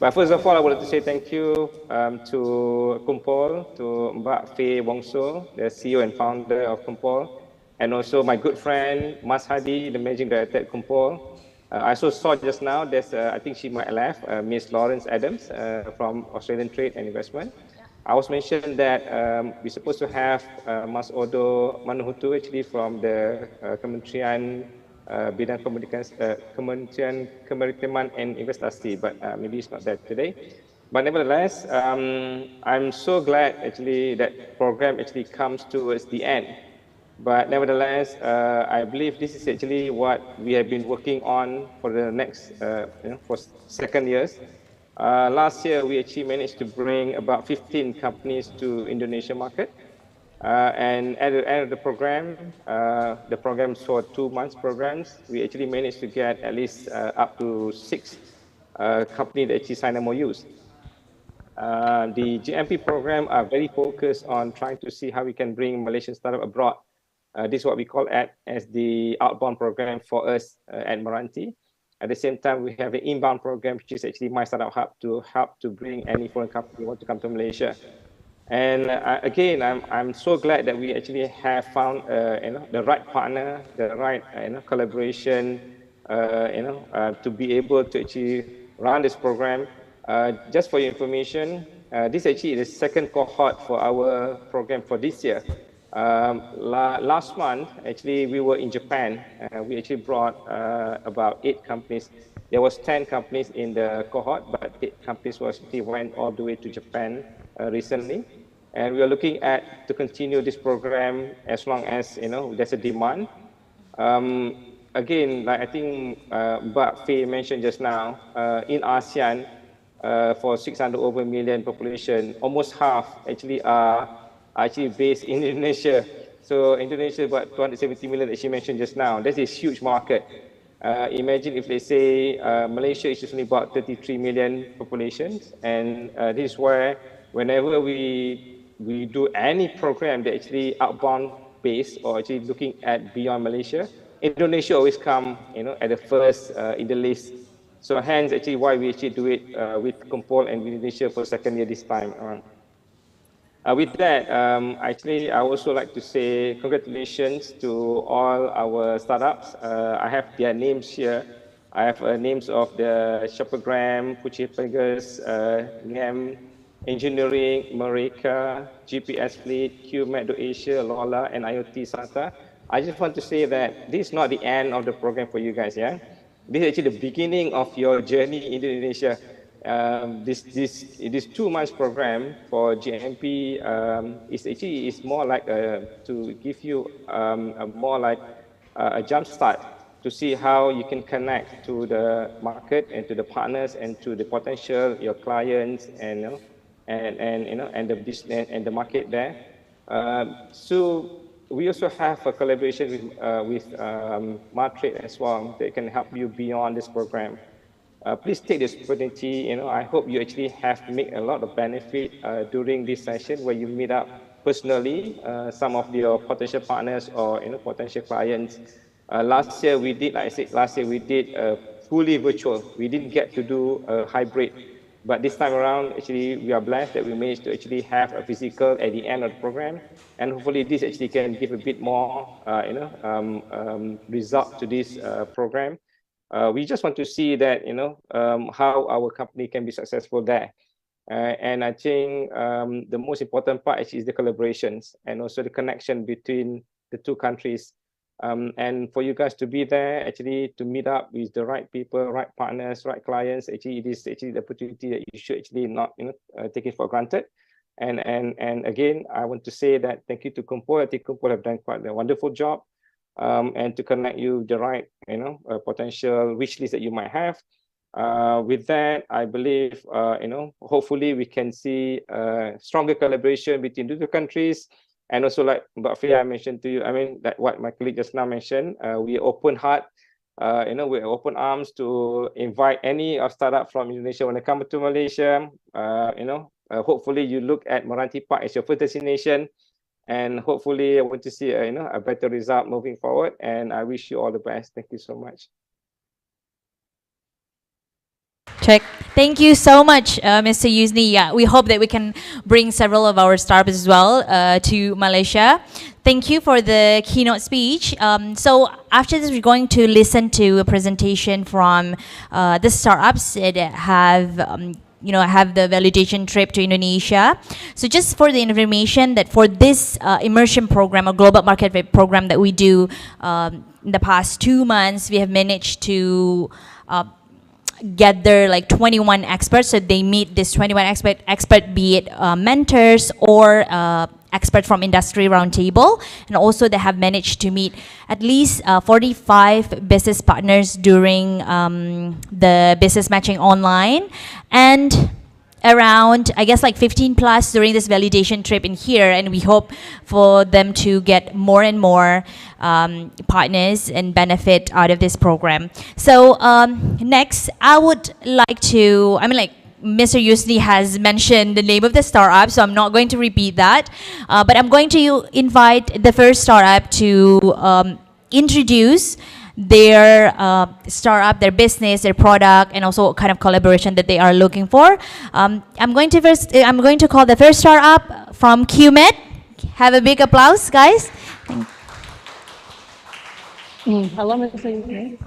But first of all, I would like to say thank you to KUMPUL, to Mbak Faye Wongso, the CEO and founder of KUMPUL, and also my good friend Mas Hadi, the managing director at KUMPUL. I also saw just now, there's, I think she might have left, Ms. Lawrence Adams from Australian Trade and Investment. I was mentioned that we're supposed to have Mas Odo Manuhutu actually from the Kementerian Bidang Kementerian Kemaritiman and Investasi, but maybe it's not there today. But nevertheless, I'm so glad actually that program actually comes towards the end. But nevertheless, I believe this is actually what we have been working on for the next, for second years. Last year, we actually managed to bring about 15 companies to Indonesia market. And at the end of the program for 2 months programs, we actually managed to get at least up to 6 companies that actually sign MOUs. The GMP program are very focused on trying to see how we can bring Malaysian startup abroad. This is what we call as the outbound program for us at MRANTI. At the same time, we have an inbound program, which is actually My Startup Hub, to help to bring any foreign company who want to come to Malaysia. And again, I'm so glad that we actually have found the right partner, the right collaboration, to be able to actually run this program. Just for your information, This actually is the second cohort for our program for this year. Last month, actually, we were in Japan. We actually brought about 8 companies. There was 10 companies in the cohort, but 8 companies actually went all the way to Japan recently. And we are looking at to continue this program as long as, there's a demand. Again, like I think Faye mentioned just now, in ASEAN, for 600 over million population, almost half actually are actually based in Indonesia. So Indonesia about 270 million that she mentioned just now. That's a huge market. Imagine if they say Malaysia is only about 33 million populations, and this is where whenever we do any program that actually outbound based or actually looking at beyond Malaysia, Indonesia always come at the first in the list. So hence actually why we actually do it with KUMPUL and Indonesia for second year this time around. With that, actually, I also like to say congratulations to all our startups. I have their names here. I have names of the Shoppergram, Puchi Pegas, NEM, Engineering, Marika, GPS Fleet, QMed.Asia, Lola, and IoT Sata. I just want to say that this is not the end of the program for you guys, yeah? This is actually the beginning of your journey in Indonesia. This 2 months program for GMP is more like to give you more like a jump start to see how you can connect to the market and to the partners and to the potential your clients and the business and the market there. So we also have a collaboration with Martrade as well that can help you beyond this program. Please take this opportunity. I hope you actually have made a lot of benefit during this session where you meet up personally some of your potential partners or potential clients. Last year we did, like I said, last year we did fully virtual. We didn't get to do a hybrid, but this time around, actually, we are blessed that we managed to actually have a physical at the end of the program, and hopefully this actually can give a bit more, result to this program. We just want to see that, how our company can be successful there. And I think the most important part actually is the collaborations and also the connection between the 2 countries. And for you guys to be there, actually to meet up with the right people, right partners, right clients, actually it is actually the opportunity that you should actually not take it for granted. And again, I want to say that thank you to KUMPUL. I think KUMPUL have done quite a wonderful job. And to connect you the right, potential wish list that you might have. With that, I believe, hopefully we can see stronger collaboration between the 2 countries. And also, like Faye, I mentioned to you, I mean, that what my colleague just now mentioned, we open heart, we open arms to invite any startup from Indonesia when they come to Malaysia. Hopefully you look at MRANTI Park as your first destination. And hopefully I want to see a better result moving forward. And I wish you all the best. Thank you so much. Check. Thank you so much, Mr. Yusni. Yeah, we hope that we can bring several of our startups as well to Malaysia. Thank you for the keynote speech. So after this, we're going to listen to a presentation from the startups that have have the validation trip to Indonesia. So just for the information that for this immersion program or global market program that we do in the past 2 months, we have managed to gather like 21 experts. So they meet this 21 expert, be it mentors or expert from industry roundtable, and also they have managed to meet at least 45 business partners during the business matching online, and around, I guess, like 15 plus during this validation trip in here, and we hope for them to get more and more partners and benefit out of this program. So next, I would like to, Mr. Yusni has mentioned the name of the startup, so I'm not going to repeat that. But I'm going to invite the first startup to introduce their startup, their business, their product, and also what kind of collaboration that they are looking for. I'm going to call the first startup from QMed. Have a big applause, guys. Hello, Mr. Yusni.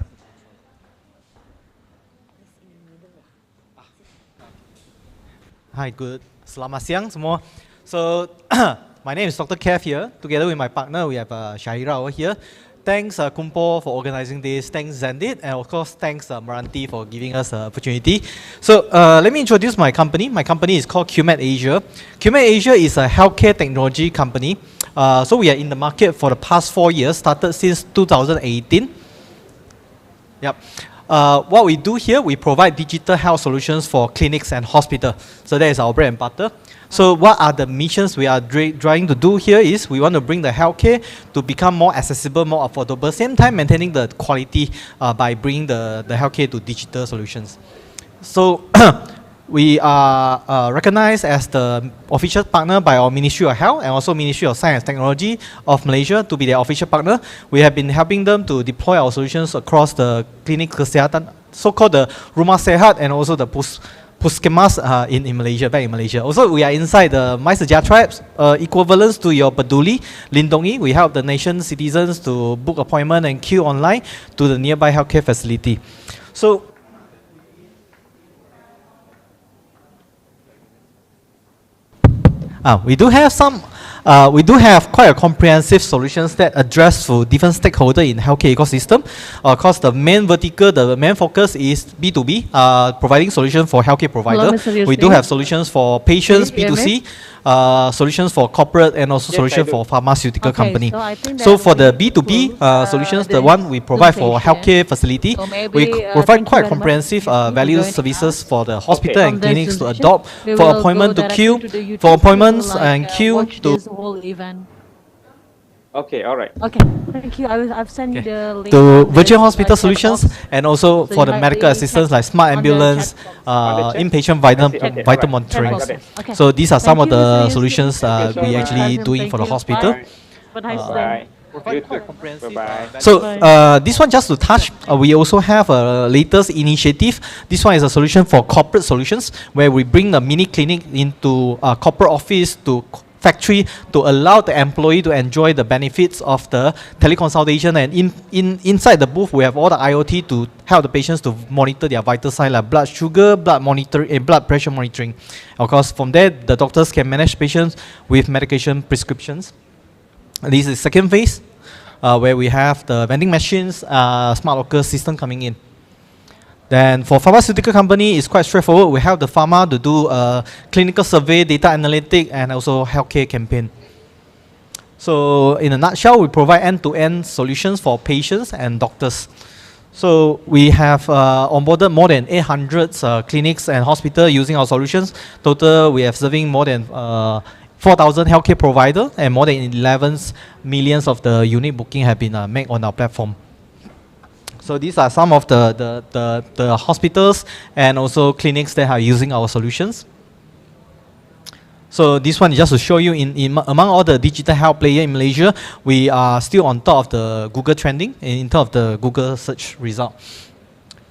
Hi, good. Selamat siang semua. So, my name is Dr. Kev here. Together with my partner, we have Shahira over here. Thanks KUMPUL for organizing this. Thanks Zendit, and of course thanks MRANTI for giving us the opportunity. So let me introduce my company. My company is called QMed Asia. QMed Asia is a healthcare technology company. So we are in the market for the past 4 years, started since 2018. Yep. What we do here, we provide digital health solutions for clinics and hospitals. So that is our bread and butter. So what are the missions we are trying to do here is we want to bring the healthcare to become more accessible, more affordable, same time maintaining the quality by bringing the healthcare to digital solutions. So we are recognized as the official partner by our Ministry of Health and also Ministry of Science and Technology of Malaysia to be their official partner. We have been helping them to deploy our solutions across the clinic kesihatan, so-called the Rumah Sehat and also the Puskemas in Malaysia, back in Malaysia. Also, we are inside the My Sejahtera tribes, equivalents to your Peduli, Lindungi. We help the nation's citizens to book appointment and queue online to the nearby healthcare facility. So, we do have quite a comprehensive solutions that address for different stakeholders in healthcare ecosystem. Of course, the main vertical, the main focus is B2B, providing solutions for healthcare provider. We do have solutions for patients, B2C, solutions for corporate, and also solutions for pharmaceutical company. So for the B2B solutions, the one we provide for healthcare facility, we provide quite comprehensive value services for the hospital and clinics to adopt, for appointment to queue, for appointments and queue to whole event. Okay, all right. Okay, thank you. I've sent you the link to virtual hospital solutions and also for the medical assistance like smart ambulance, inpatient vital monitoring. Okay. So these are some of the solutions we actually doing for the hospital. Bye. Bye-bye. So this one just to touch, we also have a latest initiative. This one is a solution for corporate solutions where we bring the mini clinic into a corporate office to factory to allow the employee to enjoy the benefits of the teleconsultation, and inside the booth we have all the IoT to help the patients to monitor their vital signs like blood sugar, blood pressure monitoring. Of course, from there the doctors can manage patients with medication prescriptions. This is second phase where we have the vending machines, smart locker system coming in. Then for pharmaceutical company, it's quite straightforward. We help the pharma to do clinical survey, data analytic, and also healthcare campaign. So in a nutshell, we provide end-to-end solutions for patients and doctors. So we have onboarded more than 800 clinics and hospitals using our solutions. Total, we have serving more than 4,000 healthcare providers, and more than 11 millions of the unique booking have been made on our platform. So these are some of the hospitals and also clinics that are using our solutions. So this one is just to show you among all the digital health players in Malaysia, we are still on top of the Google trending in terms of the Google search result.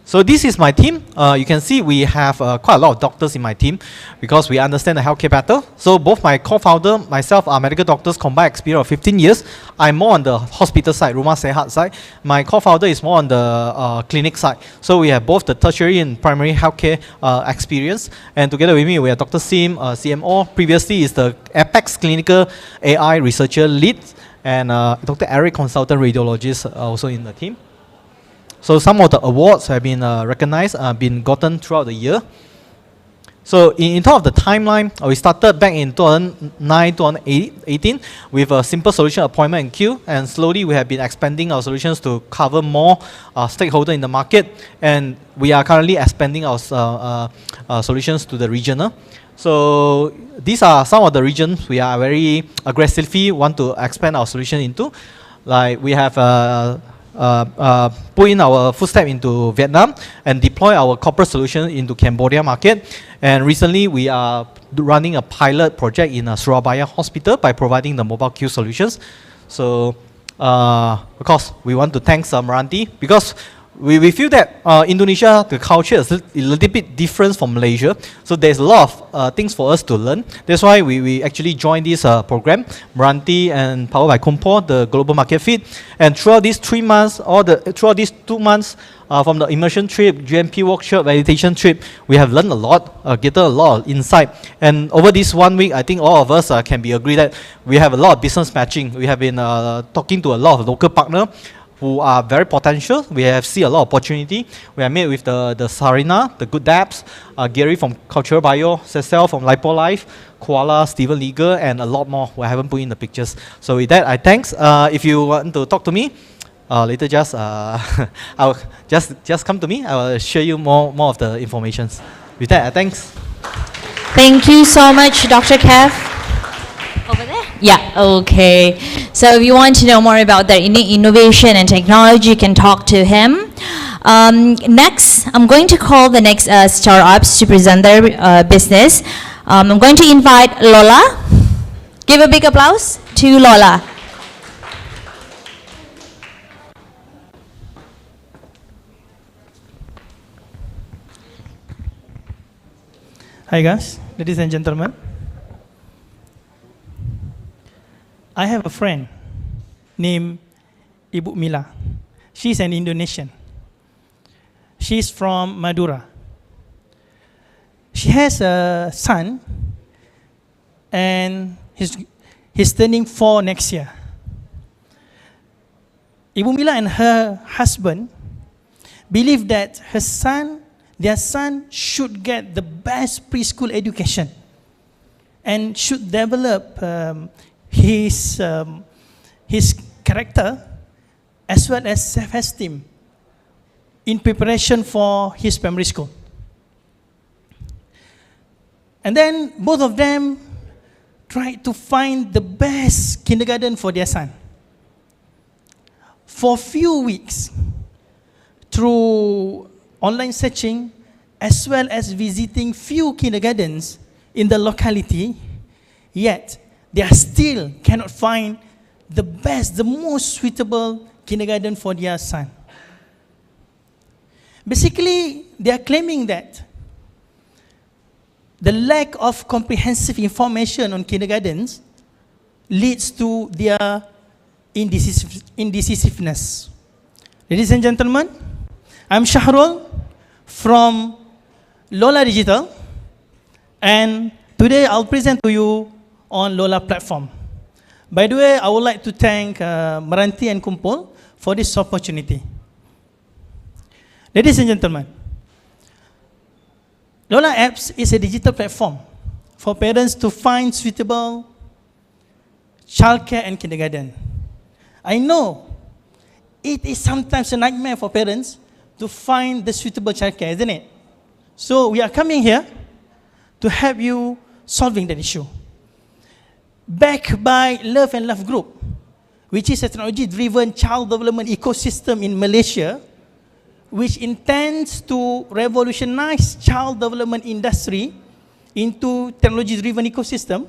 So this is my team. You can see we have quite a lot of doctors in my team because we understand the healthcare better. So both my co-founder, myself are medical doctors, combined experience of 15 years. I'm more on the hospital side, Rumah Sehat side. My co-founder is more on the clinic side. So we have both the tertiary and primary healthcare experience. And together with me, we have Dr. Sim, CMO. Previously is the Apex Clinical AI Researcher Lead. And Dr. Eric, Consultant Radiologist, also in the team. So some of the awards have been recognized, been gotten throughout the year. So in terms of the timeline, we started back in 2009, 2018 with a simple solution appointment and queue, and slowly we have been expanding our solutions to cover more stakeholders in the market, and we are currently expanding our solutions to the regional. So these are some of the regions we are very aggressively want to expand our solution into. Like we have put in our footstep into Vietnam and deploy our corporate solution into Cambodia market. And recently we are running a pilot project in a Surabaya hospital by providing the mobile queue solutions. So of course we want to thank MRANTI because we feel that Indonesia, the culture is a little bit different from Malaysia. So there's a lot of things for us to learn. That's why we actually joined this program, MRANTI and powered by KUMPUL, the Global Market Fit. And throughout these 3 months, throughout these 2 months, from the immersion trip, GMP workshop, meditation trip, we have learned a lot, gathered a lot of insight. And over this 1 week, I think all of us can be agreed that we have a lot of business matching. We have been talking to a lot of local partners who are very potential. We have seen a lot of opportunity. We have met with the Sarina, the Good Dabs, Gary from Cultural Bio, Cecil from Lipo Life, Koala, Steven Legal, and a lot more who I haven't put in the pictures. So with that, I thanks. If you want to talk to me, later just I'll just come to me. I will share you more of the information. With that, thanks. Thank you so much, Dr. Kev. Over there? Yeah, okay. So if you want to know more about their innovation and technology, you can talk to him. Next, I'm going to call the next startups to present their business. I'm going to invite Lola. Give a big applause to Lola. Hi guys, ladies and gentlemen. I have a friend named Ibu Mila. She's an Indonesian. She's from Madura. She has a son and he's turning 4 next year. Ibu Mila and her husband believe that their son should get the best preschool education and should develop his character as well as self-esteem in preparation for his primary school. And then both of them tried to find the best kindergarten for their son. For a few weeks, through online searching as well as visiting few kindergartens in the locality, yet they still cannot find the best, the most suitable kindergarten for their son. Basically, they are claiming that the lack of comprehensive information on kindergartens leads to their indecisiveness. Ladies and gentlemen, I'm Shahrul from Lola Digital, and today I'll present to you on Lola platform. By the way, I would like to thank MRANTI and KUMPUL for this opportunity. Ladies and gentlemen, Lola Apps is a digital platform for parents to find suitable childcare and kindergarten. I know it is sometimes a nightmare for parents to find the suitable childcare, isn't it? So we are coming here to help you solving that issue. Backed by Love and Love Group, which is a technology-driven child development ecosystem in Malaysia, which intends to revolutionize child development industry into technology-driven ecosystem.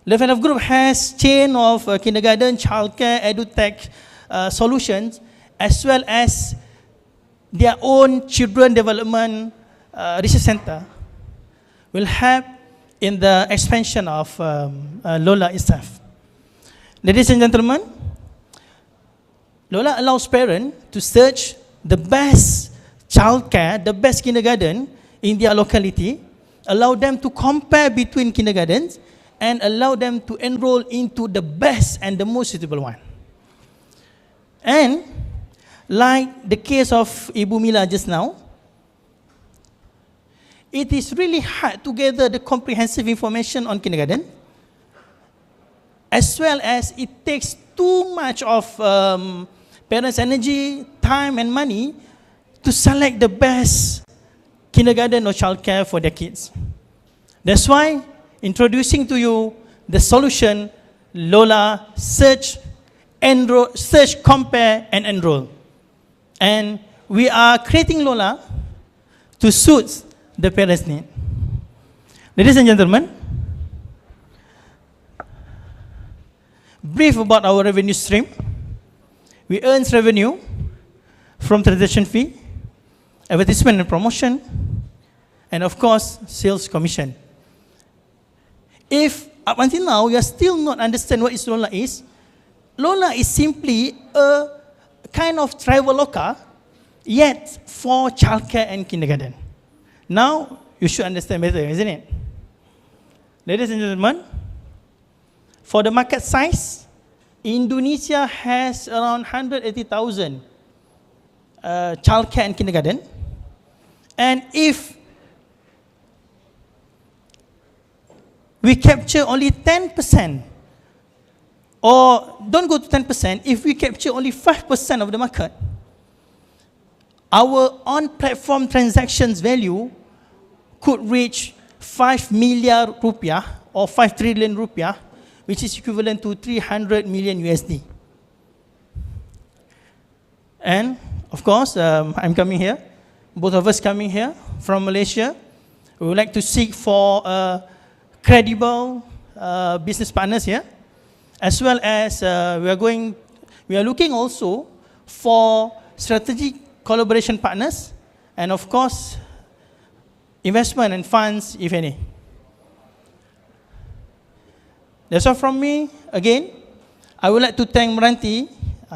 Love and Love Group has chain of kindergarten, childcare, edutech solutions, as well as their own children development research center, will help in the expansion of Lola itself. Ladies and gentlemen, Lola allows parents to search the best childcare, the best kindergarten in their locality, allow them to compare between kindergartens, and allow them to enroll into the best and the most suitable one. And like the case of Ibu Mila just now, it is really hard to gather the comprehensive information on kindergarten, as well as it takes too much of parents' energy, time, and money to select the best kindergarten or childcare for their kids. That's why introducing to you the solution Lola Search, Enroll, Search, Compare, and Enroll. And we are creating Lola to suit the parents' need. Ladies and gentlemen, brief about our revenue stream. We earn revenue from transaction fee, advertisement and promotion, and of course, sales commission. If up until now you are still not understand what Lola is simply a kind of Traveloka, yet for childcare and kindergarten. Now you should understand better, isn't it? Ladies and gentlemen, for the market size, Indonesia has around 180,000 childcare and kindergarten. And if we capture only 10%, or don't go to 10%, if we capture only 5% of the market, our on-platform transactions value could reach 5 million rupiah or 5 trillion rupiah, which is equivalent to 300 million USD. And of course, I'm coming here, both of us coming here from Malaysia. We would like to seek for credible business partners here, as well as we are looking also for strategic collaboration partners, and of course, investment and funds, if any. That's all from me. Again, I would like to thank MRANTI.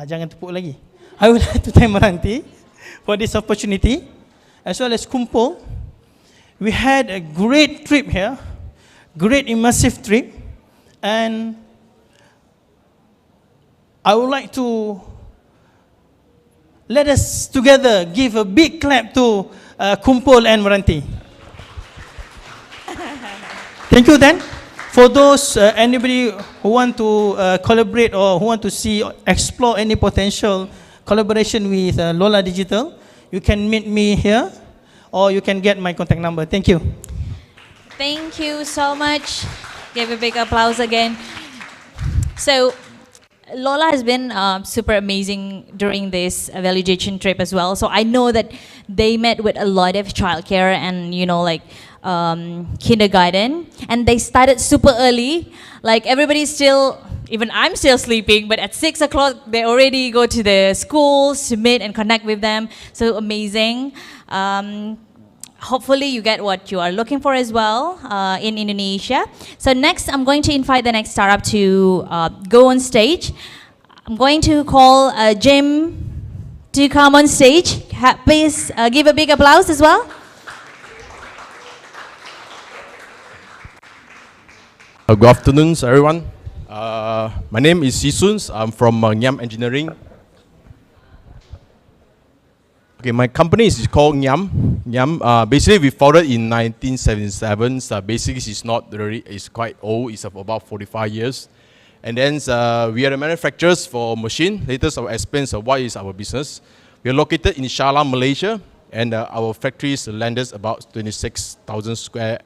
Jangan tepuk lagi. I would like to thank MRANTI for this opportunity, as well as KUMPUL. We had a great trip here, great immersive trip, and I would like to let us together give a big clap to KUMPUL and MRANTI. Thank you then. For those, anybody who want to collaborate or who want to see, explore any potential collaboration with Lola Digital, you can meet me here or you can get my contact number. Thank you. Thank you so much. Give a big applause again. So, Lola has been super amazing during this validation trip as well. So I know that they met with a lot of childcare and, you know, like kindergarten, and they started super early. Like everybody's still, even I'm still sleeping, but at 6 o'clock they already go to the schools to meet and connect with them. So amazing. Hopefully you get what you are looking for as well in Indonesia. So next, I'm going to invite the next startup to go on stage. I'm going to call Jim to come on stage. Please give a big applause as well. Good afternoon, everyone. My name is Sisuns. I'm from Nyam Engineering. Okay, my company is called Nyam. Basically, we founded in 1977. So basically, it's not really, it's quite old. It's about 45 years. And then we are the manufacturers for machine. Later, I'll explain what is our business. We are located in Shah Alam, Malaysia, and our factories landed about 26,000 square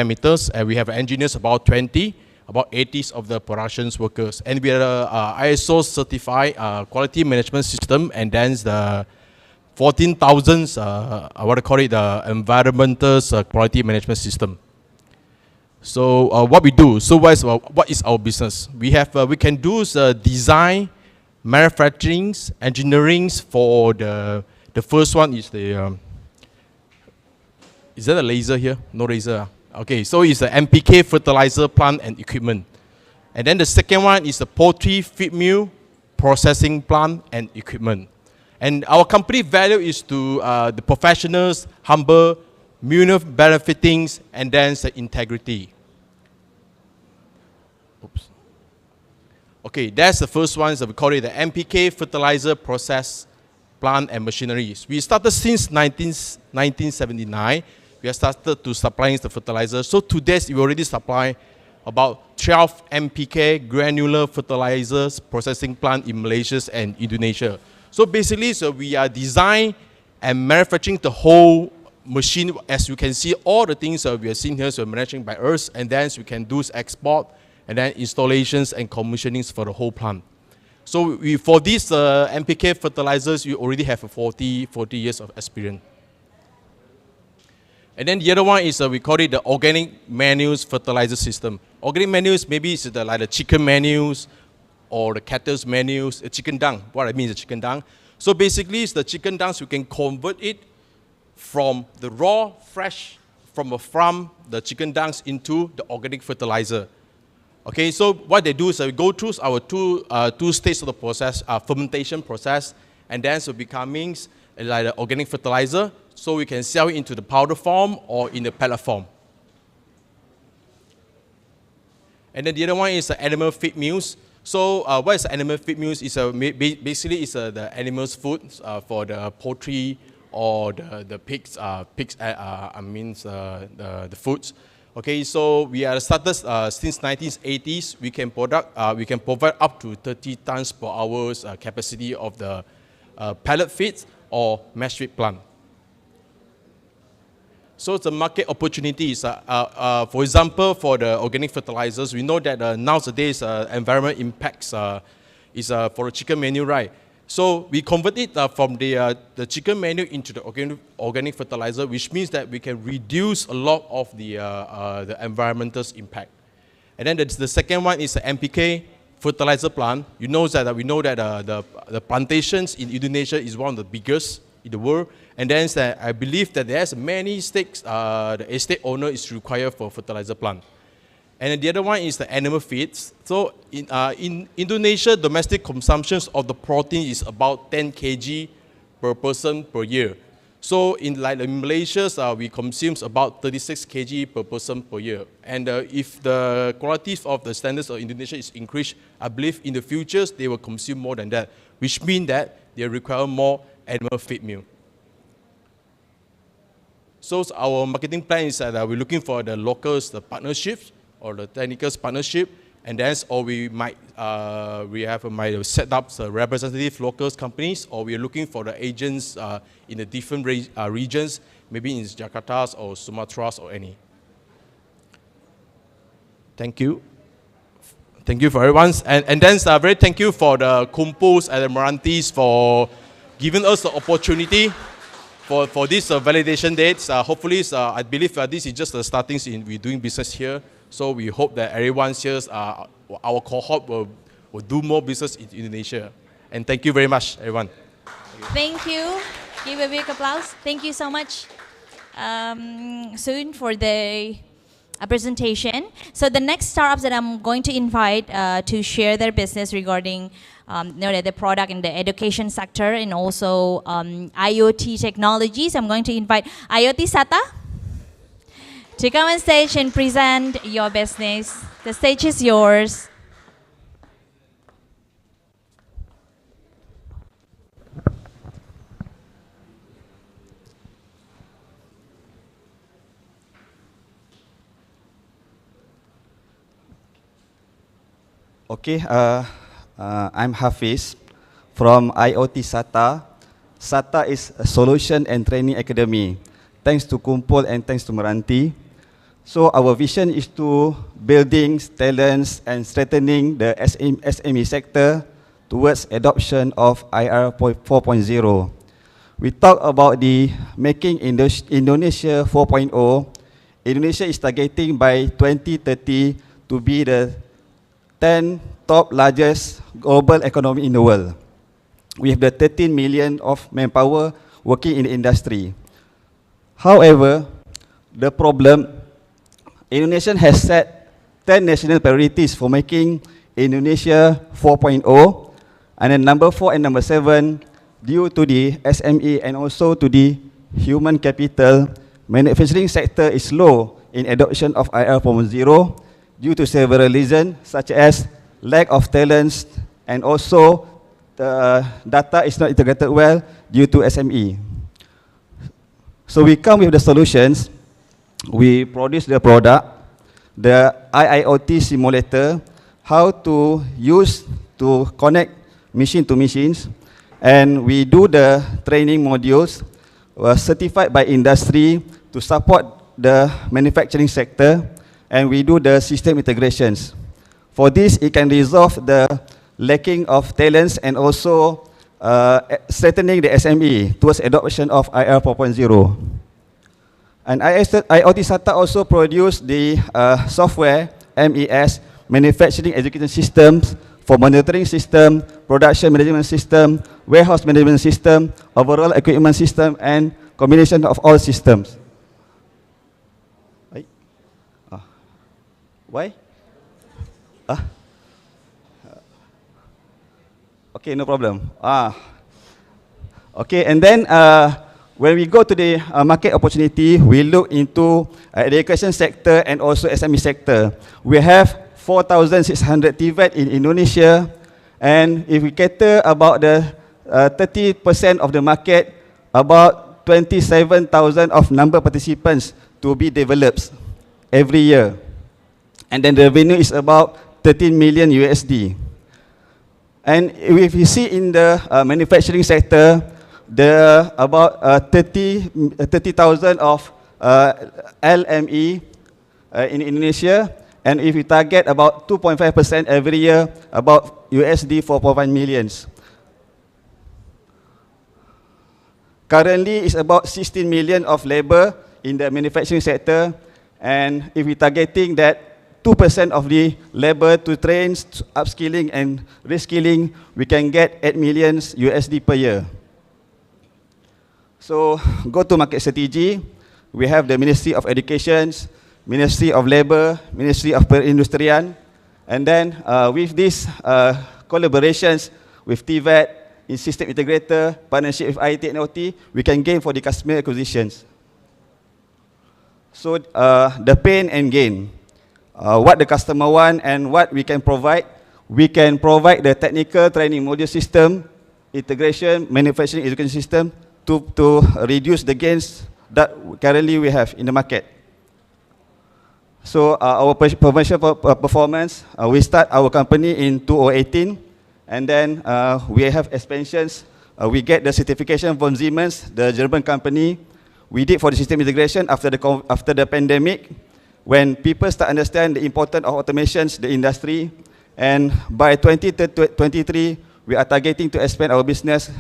meters, and we have engineers about 20, about 80 of the production workers. And we are ISO certified quality management system, and then the 14,000, what I call it, the environmental quality management system. So what we do, so what is our business? We have, we can do design, manufacturing, engineering for the first one is the, is that a laser here? No laser. Okay, so it's the NPK fertilizer plant and equipment. And then the second one is the poultry feed mill processing plant and equipment. And our company value is to the professionals, humble, mutual benefiting, and then the integrity. Oops. Okay, that's the first one. So we call it the NPK fertilizer process plant and machinery. We started since 1979. We have started to supplying the fertilizer. So today we already supply about 12 NPK granular fertilizers processing plant in Malaysia and Indonesia. So basically, we are design and manufacturing the whole machine. As you can see, all the things we are seeing here, so managing by us, and then we can do export, and then installations and commissionings for the whole plant. So for these NPK fertilizers, we already have 40 years of experience. And then the other one is, we call it the organic manures fertilizer system. Organic manures, maybe it's like the chicken manures or the cattle's manures, chicken dung. What I mean is the chicken dung. So basically, it's the chicken dungs, we can convert it from the raw, fresh, from a farm, the chicken dungs into the organic fertilizer. Okay, so what they do is we go through our two stages of the process, fermentation process, and then so becoming like the organic fertilizer, so we can sell it into the powder form or in the pellet form. And then the other one is the animal feed mills. So what is animal feed mills? It's basically it's the animals' food for the poultry or the pigs. The foods. Okay, so we are started since 1980s. We can provide up to 30 tons per hour capacity of the pellet feeds or mash feed plant. So the market opportunities, for example, for the organic fertilizers, we know that nowadays environment impacts is for the chicken menu, right? So we convert it from the chicken menu into the organic fertilizer, which means that we can reduce a lot of the environmental impact. And then the second one is the NPK fertilizer plant. We know that the plantations in Indonesia is one of the biggest in the world. And then I believe that there's many stakes the estate owner is required for fertilizer plant. And the other one is the animal feeds. So in Indonesia, domestic consumption of the protein is about 10 kg per person per year. So in Malaysia, we consume about 36 kg per person per year. And if the quality of the standards of Indonesia is increased, I believe in the future they will consume more than that, which means that they require more animal feed meal. So our marketing plan is that we're looking for the locals, the partnerships or the technical partnership, and then or we might set up representative locals companies, or we're looking for the agents in the different regions, maybe in Jakarta or Sumatra or any. Thank you. Thank you for everyone. And then very thank you for the KUMPULs and the MRANTIs for giving us the opportunity for this validation dates. Hopefully, I believe this is just the starting in we're doing business here. So we hope that everyone here, our cohort will do more business in Indonesia. And thank you very much, everyone. Thank you. Give a big applause. Thank you so much, Soon, for the presentation. So the next startups that I'm going to invite to share their business regarding the product in the education sector and also IoT technologies. I'm going to invite IoT Sata to come on stage and present your business. The stage is yours. Okay, I'm Hafiz from IoT SATA. SATA is a solution and training academy. Thanks to KUMPUL and thanks to MRANTI. So our vision is to building talents and strengthening the SME sector towards adoption of IR 4.0. We talk about the making Indonesia 4.0. Indonesia is targeting by 2030 to be the 10 top largest global economy in the world. We have the 13 million of manpower working in the industry. However, the problem, Indonesia has set 10 national priorities for making Indonesia 4.0, and then number 4 and number 7, due to the SME and also to the human capital, manufacturing sector is low in adoption of IR 4.0 due to several reasons such as lack of talents and also the data is not integrated well due to SME. So we come with the solutions. We produce the product, the IIoT simulator, how to use to connect machine to machines, and we do the training modules certified by industry to support the manufacturing sector, and we do the system integrations. For this, it can resolve the lacking of talents and also strengthening the SME towards adoption of IR 4.0. And IoT SATA also produce the software, MES, manufacturing execution systems for monitoring system, production management system, warehouse management system, overall equipment system, and combination of all systems. Why? Okay, no problem. Okay, and then when we go to the market opportunity, we look into education sector and also SME sector. We have 4,600 TVET in Indonesia, and if we cater about the 30% of the market, about 27,000 of number participants to be developed every year. And then the revenue is about 13 million USD. And if you see in the manufacturing sector, there are about 30,000 of LME in Indonesia, and if you target about 2.5% every year, about USD 4.5 millions. Currently, it's about 16 million of labor in the manufacturing sector, and if we're targeting that 2% of the labor to train, upskilling and reskilling, we can get 8 million USD per year. So, go to market strategy. We have the Ministry of Education, Ministry of Labour, Ministry of Perindustrian, and then with these collaborations with TVET, in system integrator, partnership with IT and OT, we can gain for the customer acquisitions. So, the pain and gain. What the customer want and what we can provide the technical training module system, integration, manufacturing education system to reduce the gains that currently we have in the market. So our commercial performance, we start our company in 2018, and then we have expansions. We get the certification from Siemens, the German company. We did for the system integration after the pandemic, when people start understand the importance of automations, the industry, and by 2023, we are targeting to expand our business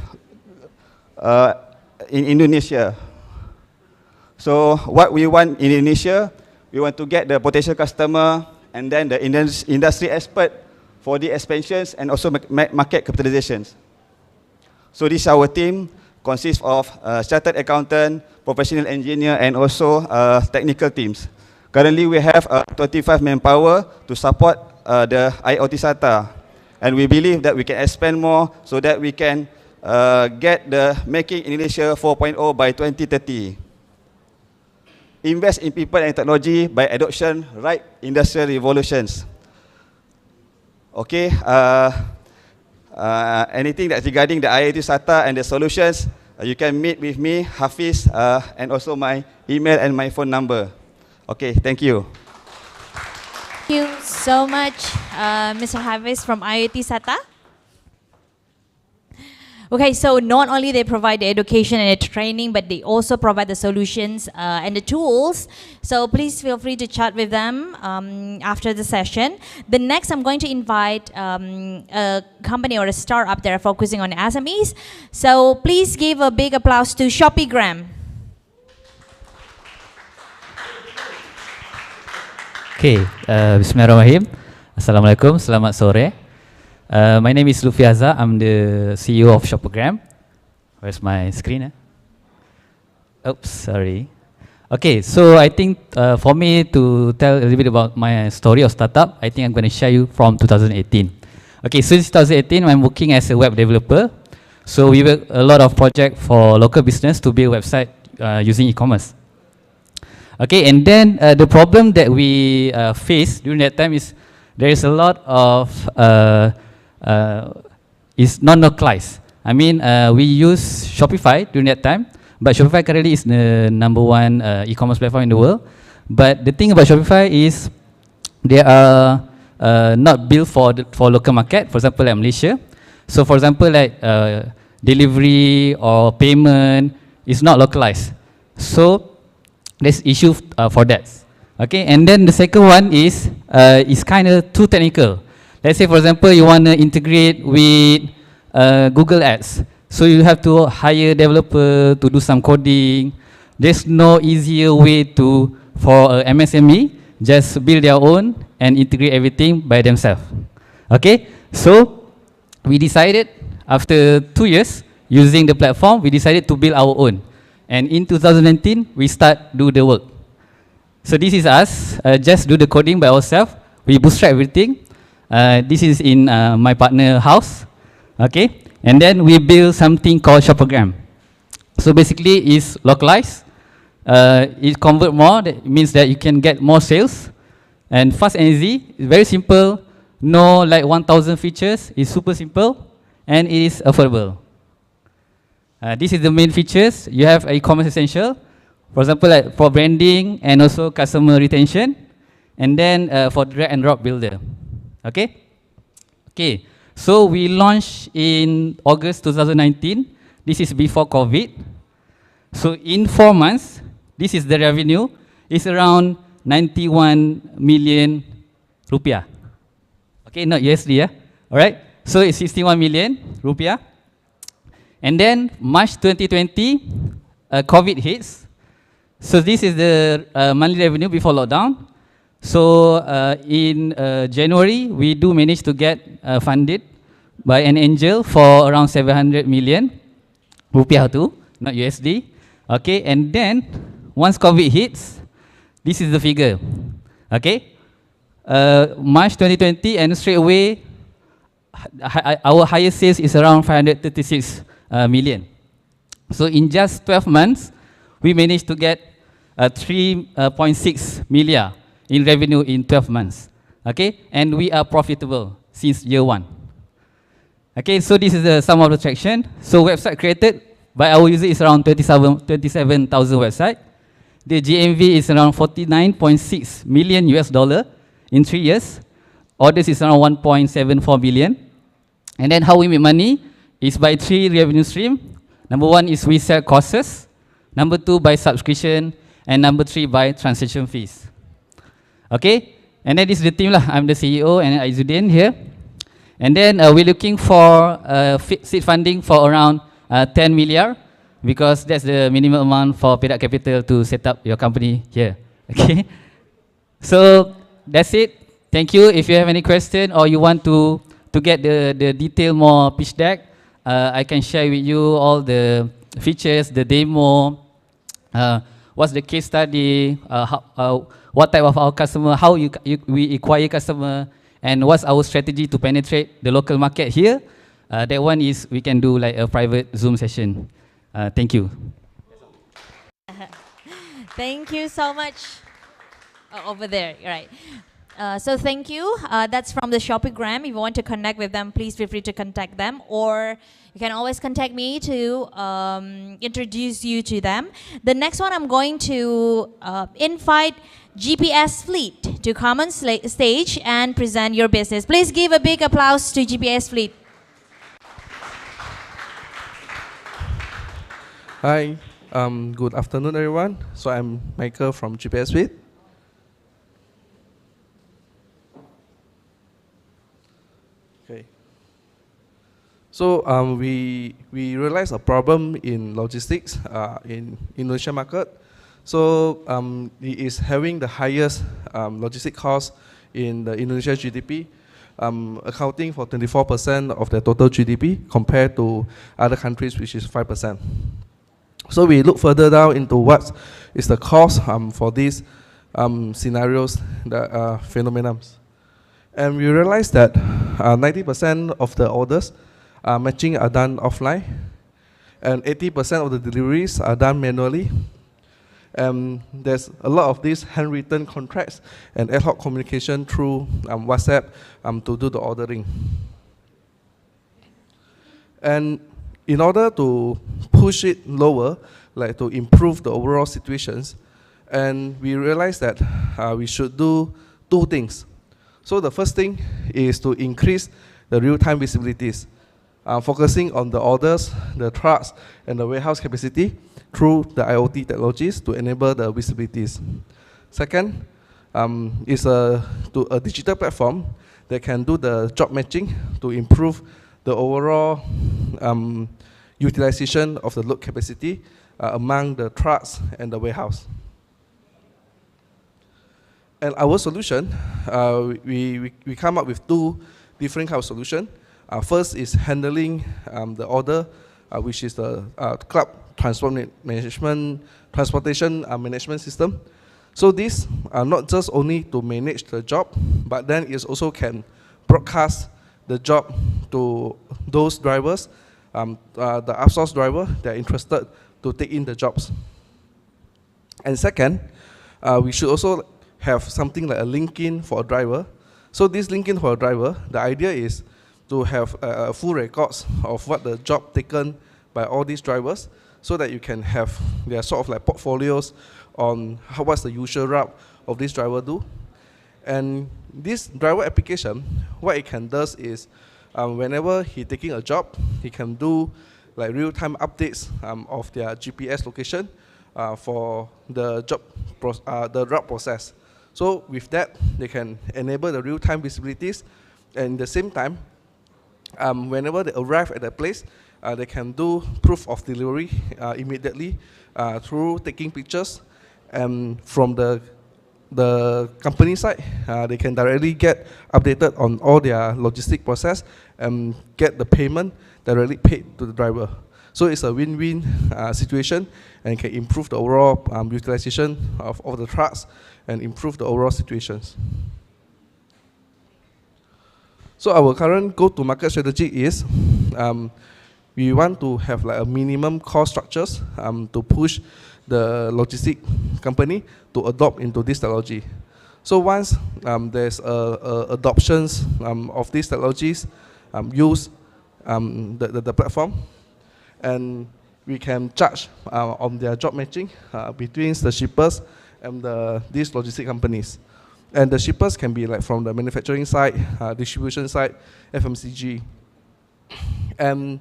in Indonesia. So what we want in Indonesia, we want to get the potential customer and then the industry expert for the expansions and also market capitalizations. So this is our team, consists of chartered accountant, professional engineer, and also technical teams. Currently, we have 25 manpower to support the IoT SATA, and we believe that we can expand more so that we can get the Making Indonesia 4.0 by 2030. Invest in people and technology by adoption right industrial revolutions. Okay, anything that's regarding the IoT SATA and the solutions, you can meet with me, Hafiz, and also my email and my phone number. Okay, thank you. Thank you so much, Mr. Hafiz from IoT SATA. Okay, so not only they provide the education and the training, but they also provide the solutions and the tools. So please feel free to chat with them after the session. The next, I'm going to invite a company or a startup that are focusing on SMEs. So please give a big applause to ShopeeGram. Okay, Bismillahirrahmanirrahim. Assalamualaikum, selamat sore. My name is Lutfi Azhar. I'm the CEO of ShopeeGram. Where's my screen? Oops, sorry. Okay, so I think for me to tell a little bit about my story of startup, I think I'm going to share you from 2018. Okay, since 2018, I'm working as a web developer. So we work a lot of projects for local business to build a website using e-commerce. Okay, and then the problem that we face during that time is there is a lot of is not localized. I mean, we use Shopify during that time, but Shopify currently is the #1 e-commerce platform in the world. But the thing about Shopify is they are not built for local market. For example, like Malaysia. So, for example, like delivery or payment is not localized. So there's issue for that. Okay, and then the second one is kind of too technical. Let's say, for example, you want to integrate with Google Ads. So you have to hire a developer to do some coding. There's no easier way for MSME, just build their own and integrate everything by themselves. Okay, so we decided after 2 years using the platform, we decided to build our own. And in 2019, we start do the work. So this is us, just do the coding by ourselves. We bootstrap everything. This is in my partner house, okay? And then we build something called Shoppergram. So basically it's localized. It convert more, that means that you can get more sales. And fast and easy, it's very simple. No like 1,000 features, it's super simple and it is affordable. This is the main features. You have e-commerce essential, for example, like for branding and also customer retention, and then for drag and drop builder. Okay? Okay, so we launched in August 2019. This is before COVID. So in 4 months, this is the revenue. It's around 91 million rupiah. Okay, not USD, yeah? All right, so it's 61 million rupiah. And then March 2020, COVID hits. So this is the monthly revenue before lockdown. So in January, we do manage to get funded by an angel for around 700 million rupiah too, not USD. Okay, and then once COVID hits, this is the figure. Okay, March 2020, and straight away, our highest sales is around 536 million. So in just 12 months, we managed to get 3.6 million in revenue in 12 months. Okay, and we are profitable since year 1. Okay, so this is the sum of the traction. So website created by our user is around 27,000 websites. The GMV is around 49.6 million US dollar in 3 years. Orders is around 1.74 billion. And then how we make money is by 3 revenue streams. Number 1 is we sell courses. Number 2 by subscription. And number 3 by transaction fees. Okay, and then this is the team lah. I'm the CEO and Aziz here. And then we're looking for seed funding for around 10 million, because that's the minimum amount for paid up capital to set up your company here. Okay, so that's it. Thank you. If you have any question or you want to get the detail more pitch deck, I can share with you all the features, the demo, what's the case study, what type of our customer, how we acquire customer, and what's our strategy to penetrate the local market here. That one is we can do like a private Zoom session. Thank you. Thank you so much. Oh, over there, right. So thank you. That's from the Shoppergram. If you want to connect with them, please feel free to contact them, or you can always contact me to introduce you to them. The next one, I'm going to invite GPS Fleet to come on stage and present your business. Please give a big applause to GPS Fleet. Hi, good afternoon everyone. So I'm Michael from GPS Fleet. Okay. So we realized a problem in logistics in Indonesia market. So it is having the highest logistic cost in the Indonesia GDP, accounting for 24% of the total GDP compared to other countries, which is 5%. So we look further down into what is the cost for these scenarios, the phenomena. And we realized that 90% of the orders matching are done offline, and 80% of the deliveries are done manually. There's a lot of these handwritten contracts and ad hoc communication through WhatsApp to do the ordering. And in order to push it lower, like to improve the overall situations, and we realized that we should do 2 things. So the first thing is to increase the real-time visibilities, focusing on the orders, the trucks, and the warehouse capacity through the IoT technologies to enable the visibilities. Second is a digital platform that can do the job matching to improve the overall utilization of the load capacity among the trucks and the warehouse. And our solution, we come up with 2 different kind of solutions. First is handling the order, which is the club transportation management system. So these are not just only to manage the job, but then it also can broadcast the job to those drivers, the outsourced driver that are interested to take in the jobs. And second, we should also have something like a link-in for a driver. So this link-in for a driver, the idea is to have full records of what the job taken by all these drivers, so that you can have their sort of like portfolios on what's the usual route of this driver do. And this driver application, what it can do is, whenever he taking a job, he can do like real-time updates of their GPS location for the the route process. So with that, they can enable the real-time visibilities, and at the same time, whenever they arrive at the place, they can do proof of delivery immediately through taking pictures. And from the company side, they can directly get updated on all their logistic process and get the payment directly paid to the driver. So it's a win-win situation, and can improve the overall utilization of all the trucks and improve the overall situations. So our current go-to-market strategy is we want to have like a minimum cost structures to push the logistic company to adopt into this technology. So once there's adoptions of these technologies, use the platform, and we can charge on their job matching between the shippers and these logistic companies. And the shippers can be like from the manufacturing side, distribution side, FMCG. And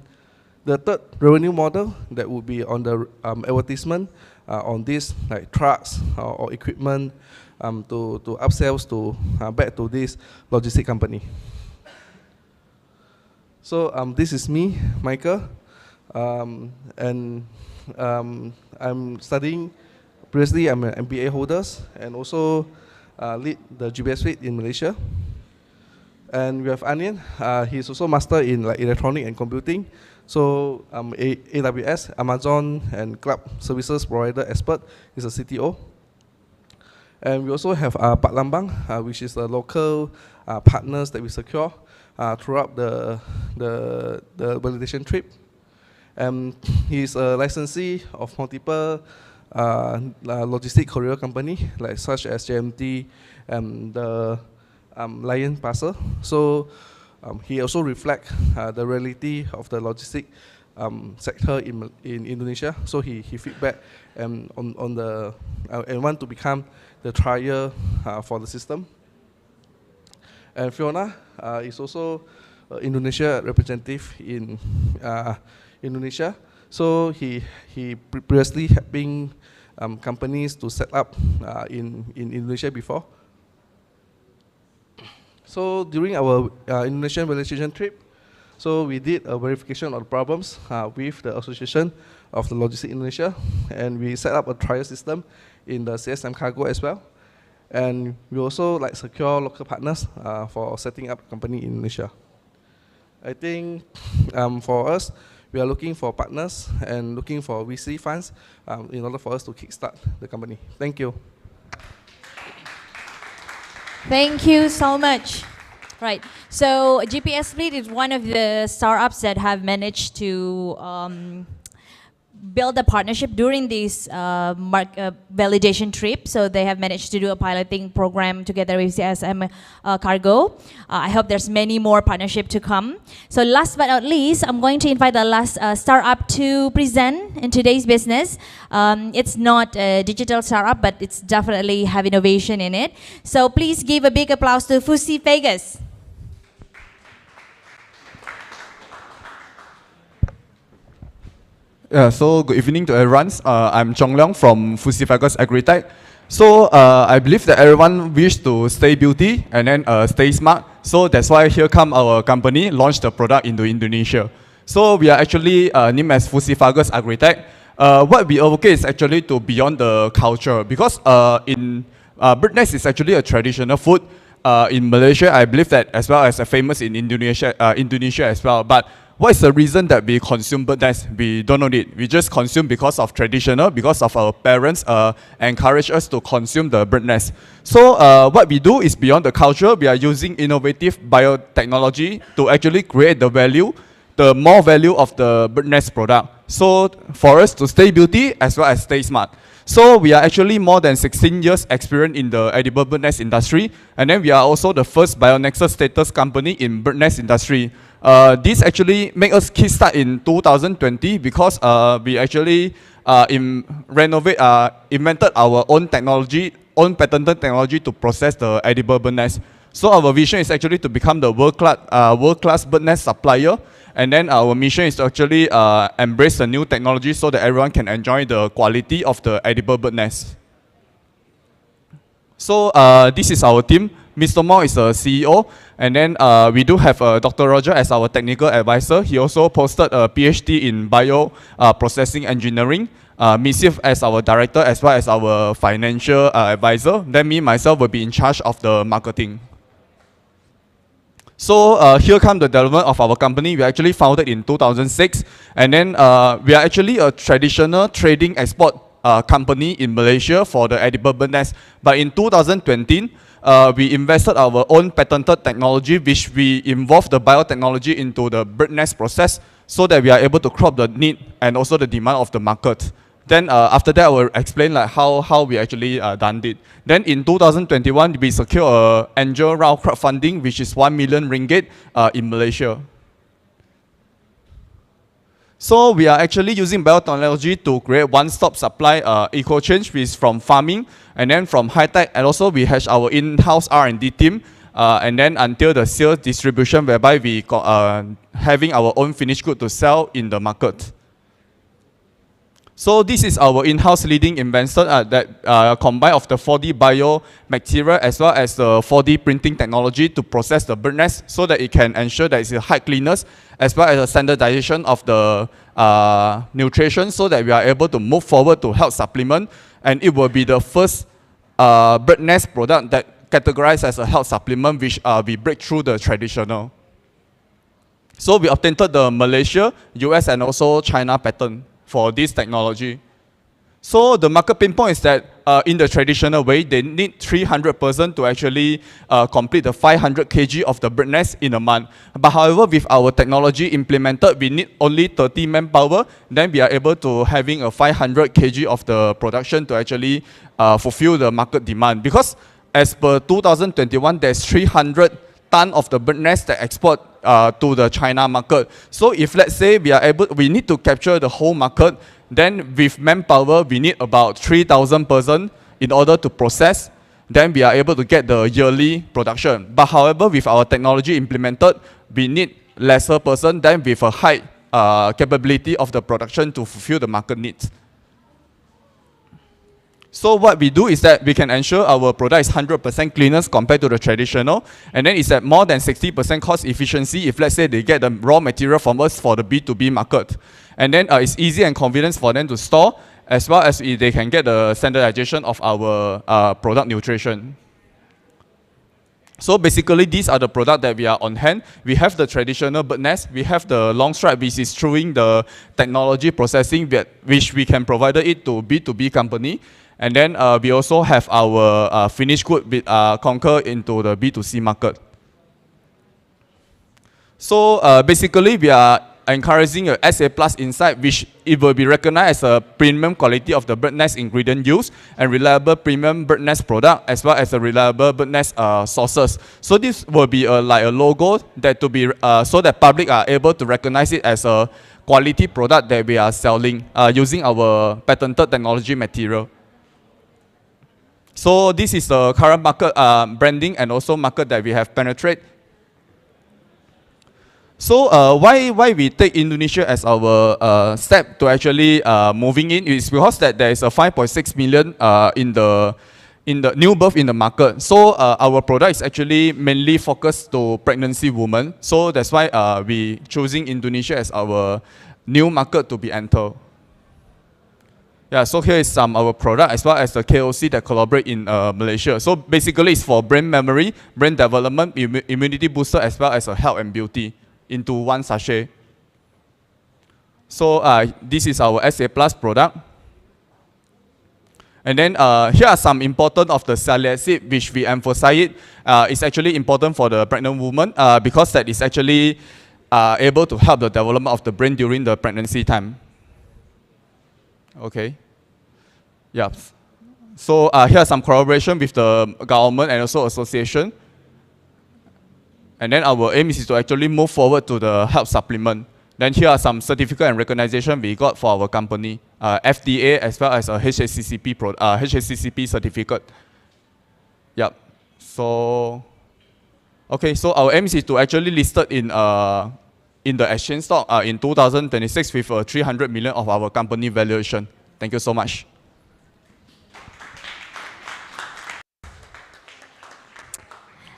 the third revenue model that would be on the advertisement on these like trucks or equipment to upsells to back to this logistic company. So this is me, Michael, and I'm studying. Previously, I'm an MBA holder and also lead the GPS fleet in Malaysia. And we have Onion. He's also master in like electronic and computing. So AWS, Amazon, and cloud services provider expert. He's a CTO. And we also have Pak Lambang, which is the local partners that we secure throughout the validation trip. And he's a licensee of multiple logistic courier company, like such as JMT and the Lion Parcel. So he also reflects the reality of the logistic sector in Indonesia. So he feedback on the and want to become the trial for the system. And Fiona is also Indonesia representative in Indonesia. So he previously helping companies to set up in Indonesia before. So during our Indonesian validation trip, so we did a verification of the problems with the Association of the Logistics Indonesia, and we set up a trial system in the CSM Cargo as well. And we also like secure local partners for setting up a company in Indonesia. I think for us, we are looking for partners and looking for VC funds in order for us to kickstart the company. Thank you. Thank you so much. Right. So GPS Fleet is one of the startups that have managed to build a partnership during this validation trip. So they have managed to do a piloting program together with CSM Cargo. I hope there's many more partnership to come. So last but not least, I'm going to invite the last startup to present in today's business. It's not a digital startup, but it's definitely have innovation in it. So please give a big applause to Fusi Vegas. So good evening to everyone. I'm Chong Leong from Fusifagus Agritech. So I believe that everyone wish to stay beauty and then stay smart. So that's why here come our company launch the product into Indonesia. So we are actually named as Fusifagus Agritech. What we advocate is actually to beyond the culture, because in bird nest is actually a traditional food. in Malaysia, I believe that as well as famous in Indonesia, Indonesia as well. But what is the reason that we consume bird nest? We don't know it. We just consume because of traditional, because of our parents encourage us to consume the bird nest. So what we do is beyond the culture, we are using innovative biotechnology to actually create the value, the more value of the bird nest product. So for us to stay beauty as well as stay smart. So we are actually more than 16 years experience in the edible bird nest industry, and then we are also the first BioNexus status company in bird nest industry. This actually made us kickstart in 2020 because we actually invented our own technology, own patented technology to process the edible bird nest. So our vision is actually to become the world-class bird nest supplier. And then our mission is to actually embrace the new technology so that everyone can enjoy the quality of the edible bird nest. So this is our team. Mr. Mo is the CEO. And then we do have Dr. Roger as our technical advisor. He also posted a PhD in bio processing engineering. Ms. Yif as our director as well as our financial advisor. Then me, myself, will be in charge of the marketing. So here comes the development of our company. We actually founded in 2006, and then we are actually a traditional trading export company in Malaysia for the edible bird nest. But in 2020, we invested our own patented technology, which we involved the biotechnology into the bird nest process, so that we are able to crop the need and also the demand of the market. Then after that, I will explain like how we actually done it. Then in 2021, we secured an angel round crowdfunding, which is 1 million ringgit in Malaysia. So we are actually using biotechnology to create one-stop supply Xchange, which is from farming and then from high-tech, and also we have our in-house R&D team, and then until the sales distribution, whereby we having our own finished good to sell in the market. So this is our in-house leading invention that combine of the 4D biomaterial as well as the 4D printing technology to process the bird nest so that it can ensure that it's a high cleanness as well as a standardization of the nutrition so that we are able to move forward to health supplement, and it will be the first bird nest product that categorized as a health supplement, which we break through the traditional. So we obtained the Malaysia, US and also China patent for this technology. So the market pinpoint is that in the traditional way, they need 300 persons to actually complete the 500 kg of the bird nest in a month. But however, with our technology implemented, we need only 30 manpower. Then we are able to having a 500 kg of the production to actually fulfill the market demand. Because as per 2021, there's 300 ton of the bird nest that export to the China market. So if let's say we need to capture the whole market, then with manpower, we need about 3,000 persons in order to process. Then we are able to get the yearly production. But however, with our technology implemented, we need lesser person than with a high capability of the production to fulfill the market needs. So what we do is that we can ensure our product is 100% cleaners compared to the traditional, and then it's at more than 60% cost efficiency if let's say they get the raw material from us for the B2B market. And then it's easy and convenient for them to store, as well as they can get the standardization of our product nutrition. So basically, these are the products that we are on hand. We have the traditional bird nest. We have the long stripe, which is through the technology processing, which we can provide it to B2B company. And then we also have our finished good with conquer into the B2C market. So basically, we are encouraging a SA Plus inside, which it will be recognized as a premium quality of the bird nest ingredient used and reliable premium bird nest product, as well as a reliable bird nest sources. So this will be like a logo that to be so that public are able to recognize it as a quality product that we are selling using our patented technology material. So this is the current market branding and also market that we have penetrated. So why we take Indonesia as our step to actually moving in is because that there is a 5.6 million in the new birth in the market. So our product is actually mainly focused to pregnancy women. So that's why we choosing Indonesia as our new market to be entered. Yeah, so here is some our product as well as the KOC that collaborate in Malaysia. So basically it's for brain memory, brain development, immunity booster as well as health and beauty into one sachet. So this is our SA Plus product. And then here are some important of the salicylic acid which we emphasize it. It's actually important for the pregnant woman because that is actually able to help the development of the brain during the pregnancy time. Okay. Yeah. So here are some collaboration with the government and also association. And then our aim is to actually move forward to the health supplement. Then here are some certificate and recognition we got for our company, FDA as well as a HACCP certificate. Yeah. So, okay. So our aim is to actually listed in the exchange stock in 2026 with 300 million of our company valuation. Thank you so much.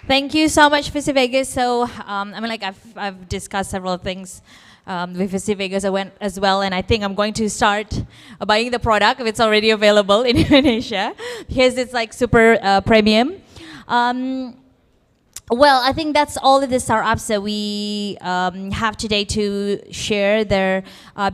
Thank you so much, Vice Vegas. So, I mean, like I've discussed several things with Vice Vegas as well, and I think I'm going to start buying the product if it's already available in Indonesia because it's like super premium. Well, I think that's all of the startups that we have today to share their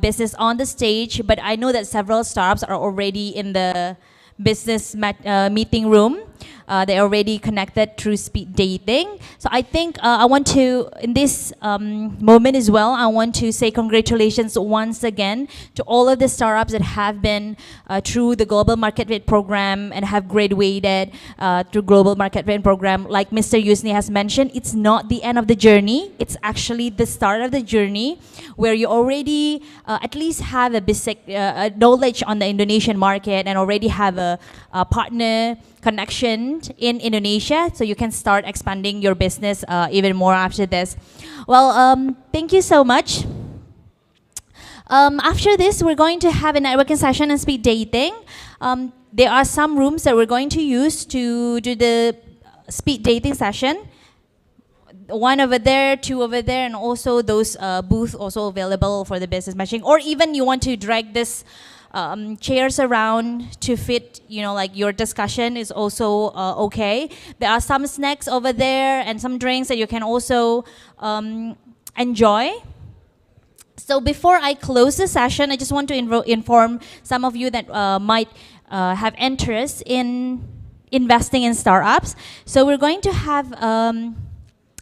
business on the stage. But I know that several startups are already in the business meeting room. They're already connected through speed dating. So I think I want to, in this moment as well, I want to say congratulations once again to all of the startups that have been through the Global Market Fit program and have graduated through Global Market Fit program. Like Mr. Yusni has mentioned, it's not the end of the journey. It's actually the start of the journey where you already at least have a basic knowledge on the Indonesian market and already have a partner connection in Indonesia, so you can start expanding your business even more after this. Well, thank you so much. After this, we're going to have a networking session and speed dating. There are some rooms that we're going to use to do the speed dating session. One over there, two over there, and also those booths also available for the business matching. Or even you want to drag this chairs around to fit, you know, like your discussion is also okay. There are some snacks over there and some drinks that you can also enjoy. So before I close the session, I just want to inform some of you that might have interest in investing in startups. So we're going to have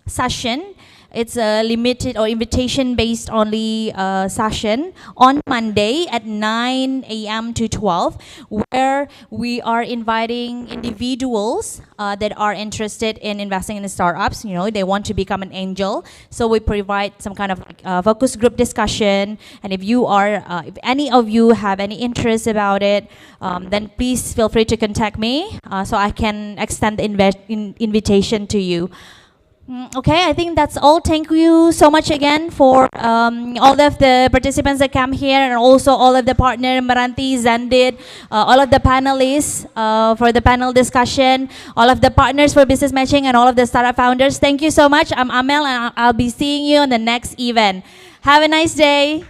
session. It's a limited or invitation-based only session on Monday at 9 a.m. to 12, where we are inviting individuals that are interested in investing in startups. You know, they want to become an angel. So we provide some kind of focus group discussion. And if you are, if any of you have any interest about it, then please feel free to contact me so I can extend the invitation to you. Okay, I think that's all. Thank you so much again for all of the participants that come here and also all of the partner, MRANTI, Zandit, all of the panelists for the panel discussion, all of the partners for business matching and all of the startup founders. Thank you so much. I'm Amel and I'll be seeing you on the next event. Have a nice day.